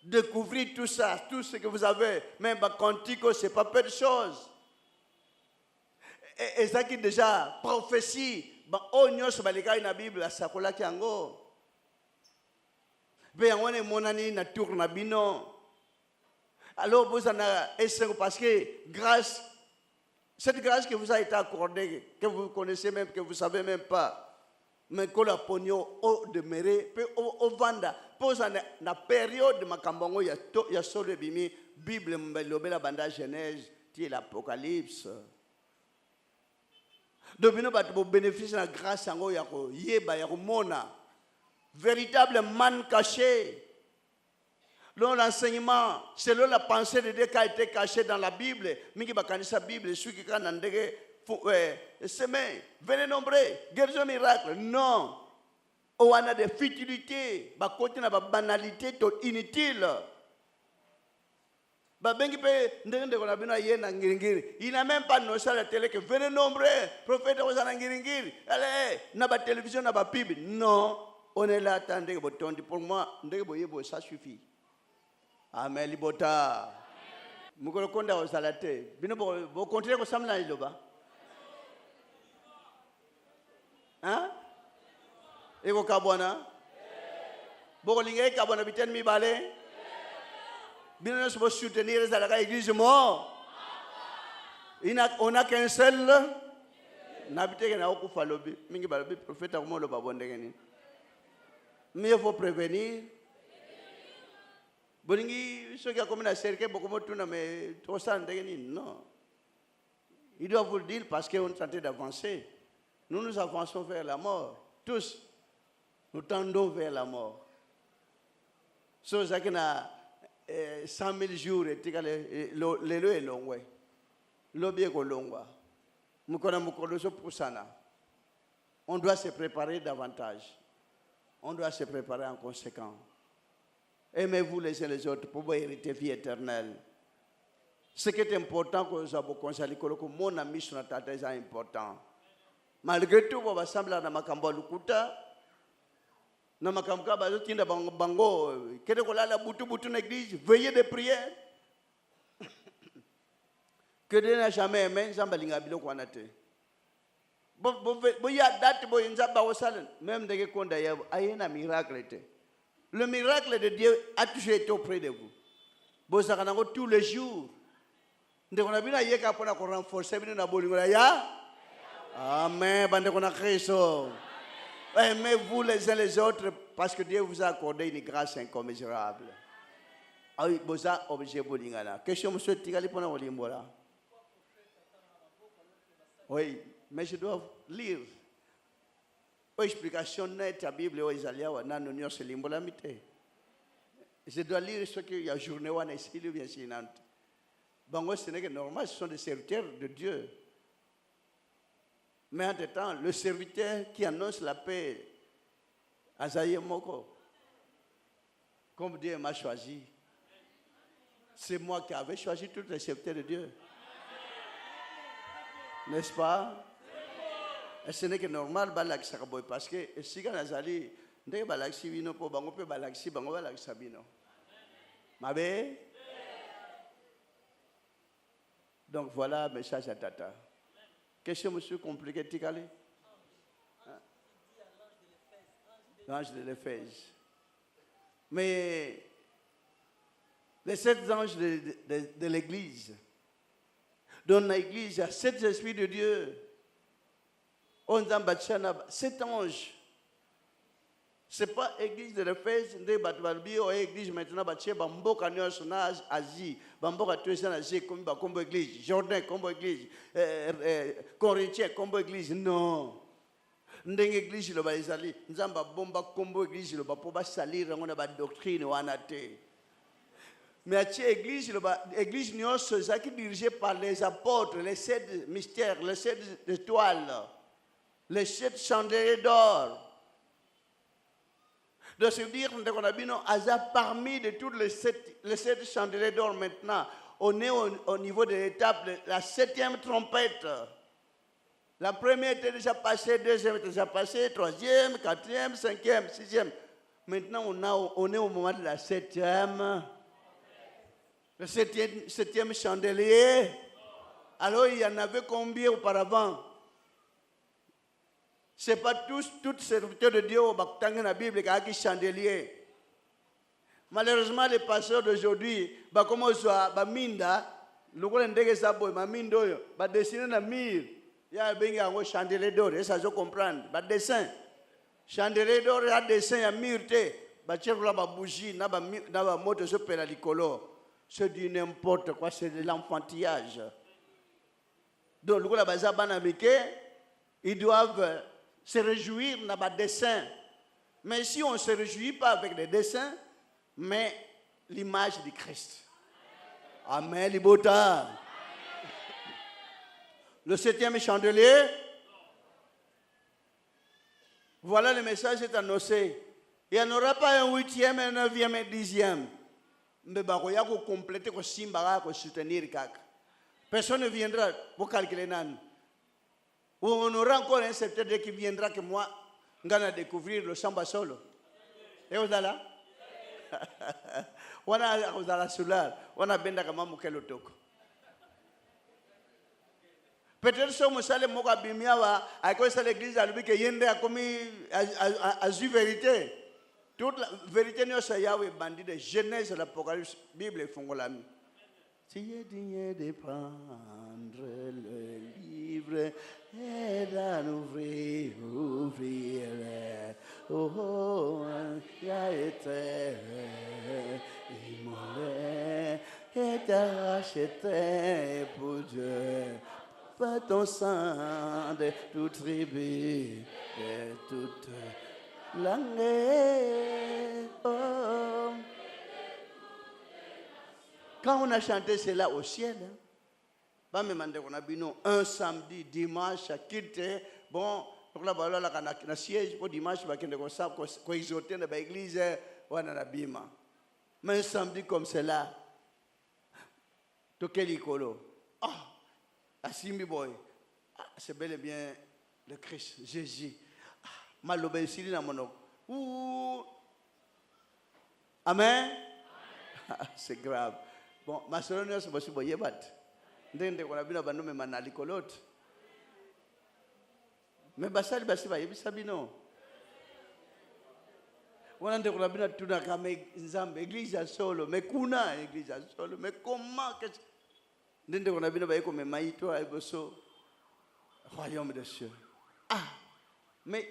Découvrir tout ça, tout ce que vous avez, même Bakantico, ce n'est pas peu de choses. Et ça qui déjà prophétie, on balika na Bible ça kola kiango. Be on monani na tour na bino. Alors vous en avez parce que cette grâce qui vous a été accordée, que vous connaissez même, que vous savez même pas, mais que la pogno au demeuré, peut au vanda, pose na période de makambongo ya solo bimi Bible mbelobela banda Genèse, ti l'Apocalypse. Donc, nous avons bénéficié de la grâce véritable man caché. L'enseignement, selon la pensée de Dieu qui a été cachée dans la Bible, Miki Bakanisa Bible, ceux qui ont venez nombreux, guérison miracle. Non. On a des futilités, on a des banalités inutiles. Il n'a même pas noté à la télé que venez nombreux, prophète allez, n'a pas de télévision, n'a pas de Bible. Non, on est là, attendez, pour moi, ça suffit. Amen, libota. Mukolo konda osalate. Bino bo continuer ko samla iloba. Hein? Ego kabona? Bo linge kabona biten mi bale? Bino nous devons soutenir l'église mort. On n'a qu'un seul. N'habitez qu'à okufa lobi. Mingi balobi prophète akomo loba bondengeni. Mais il faut prévenir. Bolingi ceux qui a commis la cercle beaucoup de mais trop ça non. Il doit vous le dire parce qu'on est en train d'avancer. Nous avançons vers la mort. Tous, nous tendons vers la mort. So ça qui na 100 000 jours et le est long way. L'objet est long way. On doit se préparer davantage. On doit se préparer en conséquence. Aimez-vous les uns les autres pour vous hériter vie éternelle. Ce qui est important que nous avons conseillé, que mon ami sur la tête est important. Malgré tout, on va sembler à Makambo Lukuta. Na makamka bazo tinda bango kede ko la butu na église veillez de prière que Dieu n'a jamais aimé zambalinga biloko anate bo ya date bo nzaba osalen même de konda yabo ayena miracle te. Le miracle de Dieu a toujours été auprès de vous. Bo sakanango tous les jours ndeko na bino ayeka mpona korenforce bino na bolingo na ya. Amen. Bandeko na Kristo. Aimez-vous les uns les autres parce que Dieu vous a accordé une grâce incommensurable. Ah oui, boza objet bolingana. Question monsieur tikali mpona kolimbola. Oui, mais je dois lire. Explication nette à Bible aux Aliawa nano nyose limbola mite. Je dois lire ce qu'il y a journée wana ici ou bien sinante. Bango ce n'est que normal, ce sont des serviteurs de Dieu. Mais en temps, le serviteur qui annonce la paix, Azaye Moko, comme Dieu m'a choisi, c'est moi qui avais choisi tous les serviteurs de Dieu. N'est-ce pas? Et ce n'est que normal, parce que si on a zali, ndé balaxi vino po bango pe balaxi bango balaxi bino. Mabe. Donc voilà le message à Tata. Question monsieur compliqué tikali? L'ange de l'Éphèse. Mais les 7 anges de l'Église. Dans l'Église, il y a 7 esprits de Dieu. On a 7 anges. Ce n'est pas l'église de l'Éphèse, l'église maintenant, Bamboka Nyosona Asie, Bamboka Tuesan Asie, comme église, Jordan comme église, Corinthien comme église. Non. Ndenge église le baizali, nzamba bomba comme église le bapoba salir, on a ba doctrine ou anate. Mais à l'église, l'église Nyos, qui est dirigée par les apôtres, les 7 mystères, les 7 étoiles, les 7 chandeliers d'or. De se dire qu'on a parmi de tous les 7 chandeliers d'or maintenant, on est au niveau de l'étape de la 7e trompette. La première était déjà passée, deuxième était déjà passée, troisième, quatrième, cinquième, sixième. Maintenant, on est au moment de la 7e. Le 7e chandelier. Alors, il y en avait combien auparavant? Ce n'est pas tous serviteurs de Dieu au Baktangue la Bible qui ont chandelier. Malheureusement, les pasteurs d'aujourd'hui, comme on soit, minda, le gouvernement ndege sabo, mindo, dessiner la mire. Il y a un chandelier d'or, et ça je comprends. Dessin. Chandelier d'or, il y a dessin, il y a mire, il y a bougie, il y a moto, il y a l'icolo. C'est du n'importe quoi, c'est de l'enfantillage. Donc, le gouvernement ils doivent se réjouir dans le dessin. Mais si on ne se réjouit pas avec les dessins, mais l'image du Christ. Amen, Libota. Le 7e chandelier. Voilà le message est annoncé. Il n'y en aura pas un 8e, un 9e, un 10e. Mais il y a compléter, pour soutenir. Personne ne viendra pour calculer. On aura encore un serviteur qui viendra que moi, je vais découvrir le samba solo. Et vous allez là? On a la soulard, on a bien d'accord mon quel otoko. Peut-être que vous allez moka bimiawa à cause de l'église à lui que yende a commis à vérité. Toute la vérité nous c'est Yahweh bandit de Genèse l'Apocalypse Bible et Fongolami. Si je digne de prendre le livre et d'en ouvrir. Oh, il a été immolé et racheté pour Dieu. Par ton sang de toute tribu, de toute langue. Oh. Quand on a chanté cela au ciel, un samedi, dimanche, à quitter, bon, pour la balade, la siège pour dimanche, pour exhorter dans l'église, on a la bima. Mais un samedi comme cela, to kelikolo, Asimi boy, c'est bel et bien le Christ, Jésus. Malobéissili na monok. Amen. C'est grave. Bon, ma soeur nous sommes aussi boyer bat. Ndende qu'on a bien abandonné mais manali kolot. Mais basali basi ba yebi sabino. On a ndende qu'on a bien tout na kame nzambe église à solo, mais kuna église à solo, mais comment que ndende kona bino baiko me maito aiboso royaume des cieux. Ah, mais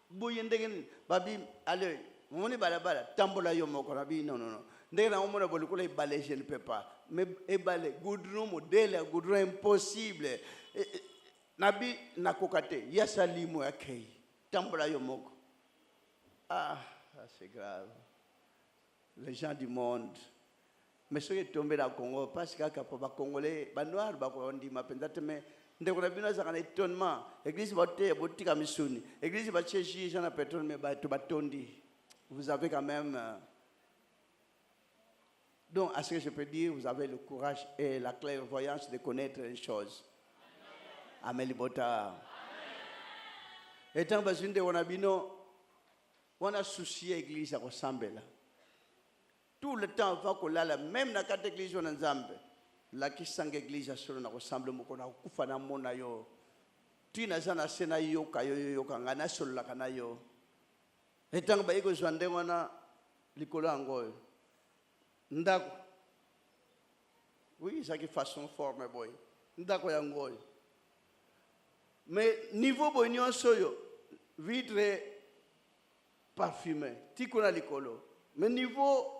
boyendegen babi allez, moni balabala tambola yo moko rabi non. Ndenge na omona bolikula ibale je ne peux pas. Mais ebale goudron modèle goudron impossible. Nabi nakokate yasalimo yakei tambola yo moko. Ah, c'est grave. Les gens du monde. Mais ceux qui tombent dans le Congo, parce que les Congolais, les Noirs, les Mapendate, mais nous avons un étonnement. L'église va être boutique à Missouni. L'église va être chez Jean Pétron, mais vous avez quand même. Donc, à ce que je peux dire, vous avez le courage et la clairvoyance de connaître les choses. Amen. Étant besoin de Wanabino, on a soucié l'église à ressembler là. Tout le temps, va qu'on l'a même dans la église en Zambie. La qui sang église à cela ressemble beaucoup na kufana mona yo. Tina sana sena yo kayo kangana sola kana yo. Etang ba iko zwande wana likolo angoyo. Ndako. Oui, ça qui façon forme boy. Ndako ya ngoyo. Mais niveau boy nyonso yo vitre parfumé. Tikona likolo. Mais niveau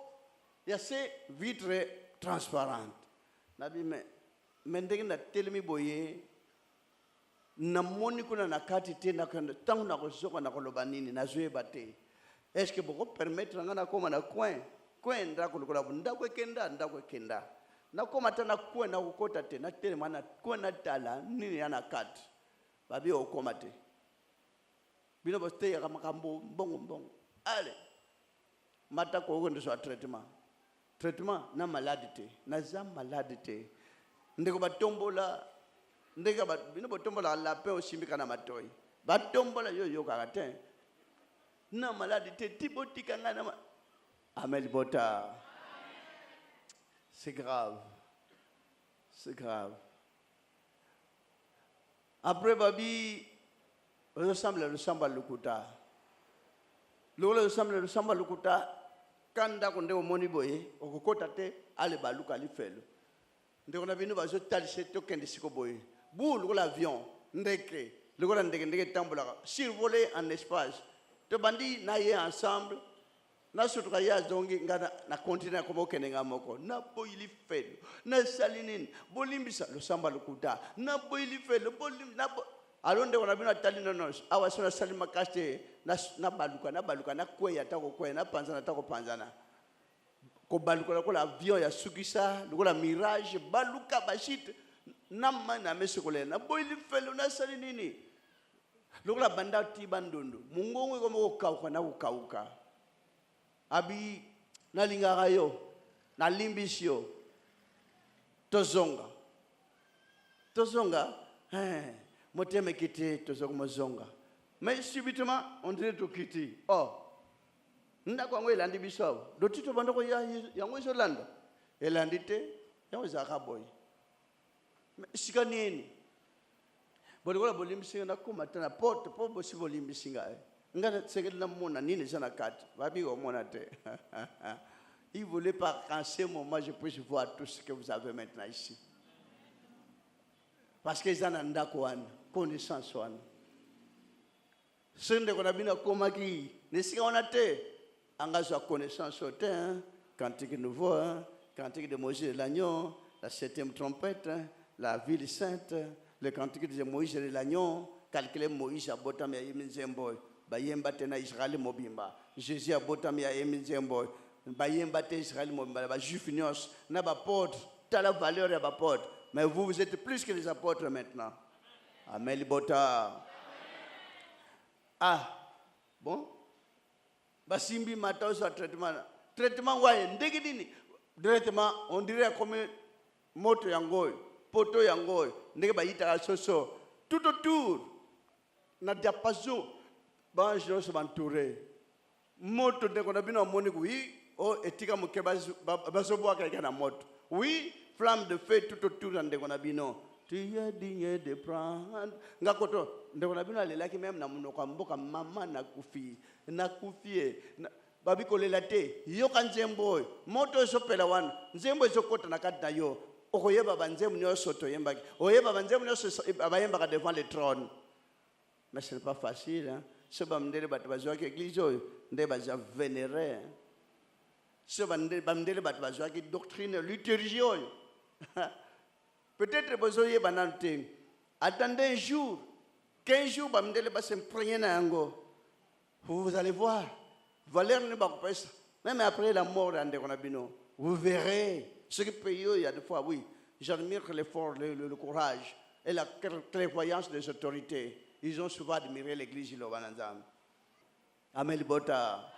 il y a ces vitres transparentes. Nabi mais ndenge na telemi boye na moni kuna na kati te na tangu na kosoka na koloba nini na zoe bate. Est-ce que boko permettre ngana koma na coin ndako lokola ndako ekenda na koma tana coin na kokota te na telema na coin na tala nini yana kati babi okoma te bino boste ya makambo mbongo allez mata ko ndo so traitement na maladie na za maladie ndeko batombola ndeka bino batombola la paix osimbika na matoi batombola yo kakate na maladie tibotika ngana Amel Bota. C'est grave. Après babi ressemble à lukuta. Lola ressemble à lukuta. Kanda konde omoni boye okokota te ale baluka li felo ndeko na bino bazo talise to kende siko boye bu lokola avion ndeke lokola ndeke tambola survoler en espace to bandi na ye ensemble na sotuka ya zongi ngana na continent ko bokene ngamoko na boyili felo na salinini bolimbisa lo samba lukuta na boyili felo bolim na alonde wana bino tali nonos awasona salima kaste na baluka na kweya tako kweya na panzana tako panzana ko baluka ko la avion ya sukisa ko la mirage baluka bashit na mana mesekole na boyili felo na sali nini lokola banda ti bandundu mungongo ko mo kauka na ukauka abi na lingaka yo na limbisio tozonga moteme kiti tozongomozonga mais subitement on dirait to kiti ndako ngo elandi biso do tito bandoko yango izolanda elandi te yango zaka boy sikanini bolikola bolimbisinga na kuma tana porte po bosi bolimbisinga ngana sekela mona nini sana kati babi omona te il voulait pas qu'en ce moment je puisse voir tout ce que vous avez maintenant ici parce que ils en ndako wana connaissance wana sende kona bina koma ki nesika wana te angazo connaissance te cantique nouveau cantique de Moïse et l'agneau la 7e trompette la ville sainte le cantique de Moïse et l'agneau calculer Moïse a botami ya yeminzembo bayemba te na Israël mobimba Jésus a botami ya yeminzembo bayemba te Israël mobimba ba juif nyos na ba apôtre ta la valeur ya ba apôtre mais vous êtes plus que les apôtres maintenant. Amen. Bota. Ah, bon. Basimbi mata sa traitement. Traitement ouais, ndegidini. Traitement, on dirait comme moto yangoy, poto yangoy, ndege ba yita soso. Tout autour, na diapason, banjo se m'entourer. Moto de qu'on a bien moni oui, etika mukeba basoboa quelqu'un na moto. Oui. Flamme de feu tout autour de Gonabino. Tu es digne de prendre. Ngakoto, de Gonabino, elle est là qui même n'a pas mboka maman na kufi. Babi kole late. Yo kan zemboy. Moto so pelawan. Zemboy so kota na kat na yo. okoyeba banzemu nyonso toyembaki oyeba banzemu nyonso abayembaka devant le trône. Mais ce n'est pas facile, hein. Ce bamdele bat bazwaki église nde baza vénéré. Ce bamdele bat bazwaki doctrine liturgie. Peut-être besoin banante. Attendez un jour, 15 jours bamdele ba s'imprégner na yango. Vous allez voir. Valère ne va pas ça. Même après la mort d'André Konabino, vous verrez ce que pays il y a des fois, oui. J'admire l'effort, le courage et la clairvoyance des autorités. Ils ont souvent admiré l'église de l'Obananzam. Amen Bota.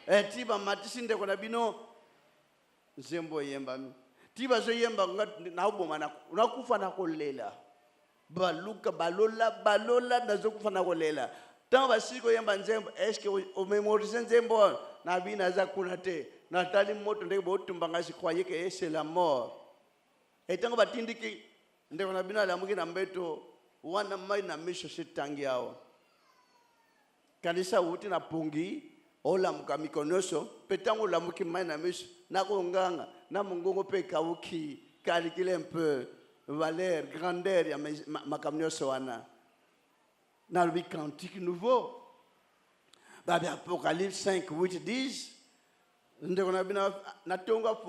Et Tiba Matisinde Konabino, Zembo Yembam. Tiba Zoyemba, Naubomana, Nakufana Kolela. Baluka, Balola, Nazokufana Kolela. Tant basiko yemba nzembo est-ce que au mémoriser nzembo na bina za kunate na tali moto ndeke botumba ngasi croyez que c'est la mort et tant batindiki ndeko na bina la muki na mbeto wana mai na misho sitangi yao kanisa uti na pungi ola mukamikonoso petango la muki mai na misho na konganga na mungongo pe kauki calculer un peu valeur grandeur ya makamnyoso wana. Dans le cantique nouveau, dans l'Apocalypse 5, 8, 10, nous avons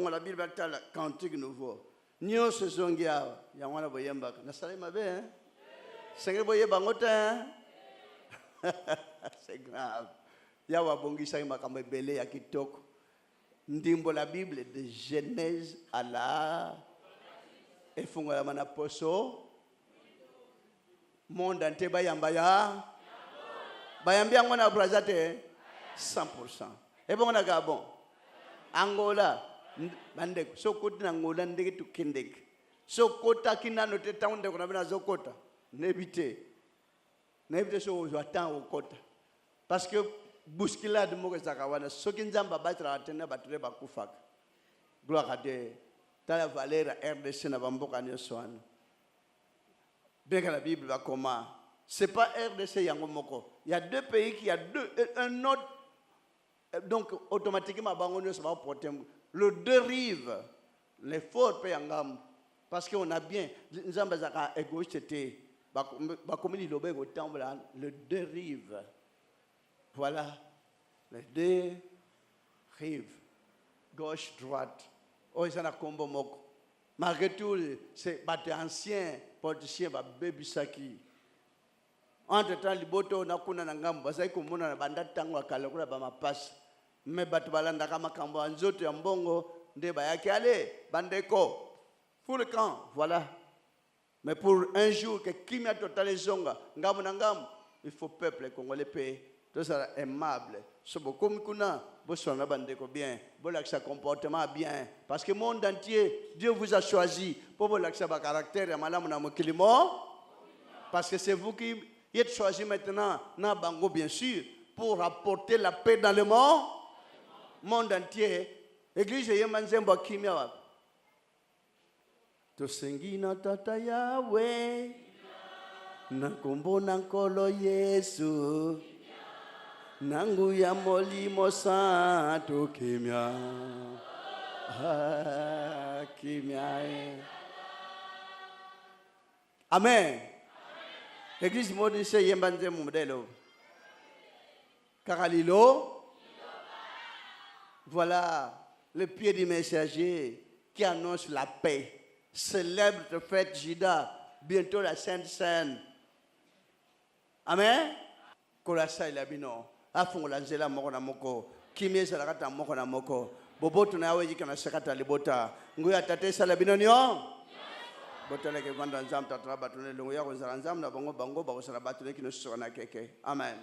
la Bible cantique nouveau. Nous avons dit, c'est grave. Il y a la Bible de Genèse à la et monde ante bayambaya bayambia ngona brazate 100%. Et bon on a Gabon Angola bande so kota Angola ndeke to kendek so kota kina no te taunde kuna bina zo kota nebite so joatan au kota parce que bousculade mo ezaka wana soki nzamba batra atena batre bakufaka gloire à Dieu tala valera RDC na bamboka nyonso wana. Bien que la Bible va comment? Ce n'est pas RDC Yangomoko. Il y a deux pays qui a un autre. Donc, automatiquement, le deux rives, les forts pays Yangam. Parce qu'on a bien, nous avons égoïsté, le deux rives. Voilà, les deux rives. Gauche, droite. Oh, ils ont un combo moko. Malgré tout, c'est ancien politicien baby saki. Entre-temps, liboto nakuna nangam basai kumuna na banda tango akala kula ba mapas. Me batu balanda kama kambo anzoto ya mbongo nde bayaki allez bandeko. Pour le camp, voilà. Mais pour un jour que kimia total zonga ngam nangam, il faut peuple congolais payer. Tout ça aimable. So beaucoup kuna bosona bandeko bien, bolaksa comportement bien parce que le monde entier Dieu vous a choisi pour bolaksa ba caractère ya malamu na mokilimo parce que c'est vous qui êtes choisi maintenant na bango bien sûr pour apporter la paix dans le monde entier. Église yemanzembo kimia wapi to sengina tata yawe na kombo na nkolo Yesu nangu ya molimo santo kimia kimia. Amen. Église modise yembanze modelo Karalilo. Voilà le pied du messager qui annonce la paix. Célèbre fête Jida, bientôt la Sainte Seine. Amen. Kolasa ilabino afungola nzela moko na moko kimyesa la kata moko na moko boboto na yawe jikana sakata libota nguya tatesa labino nyo botale ke vanda nzam tataba tunelungu ya ko nzam na bango ba ko sala batule kino sona keke. Amen.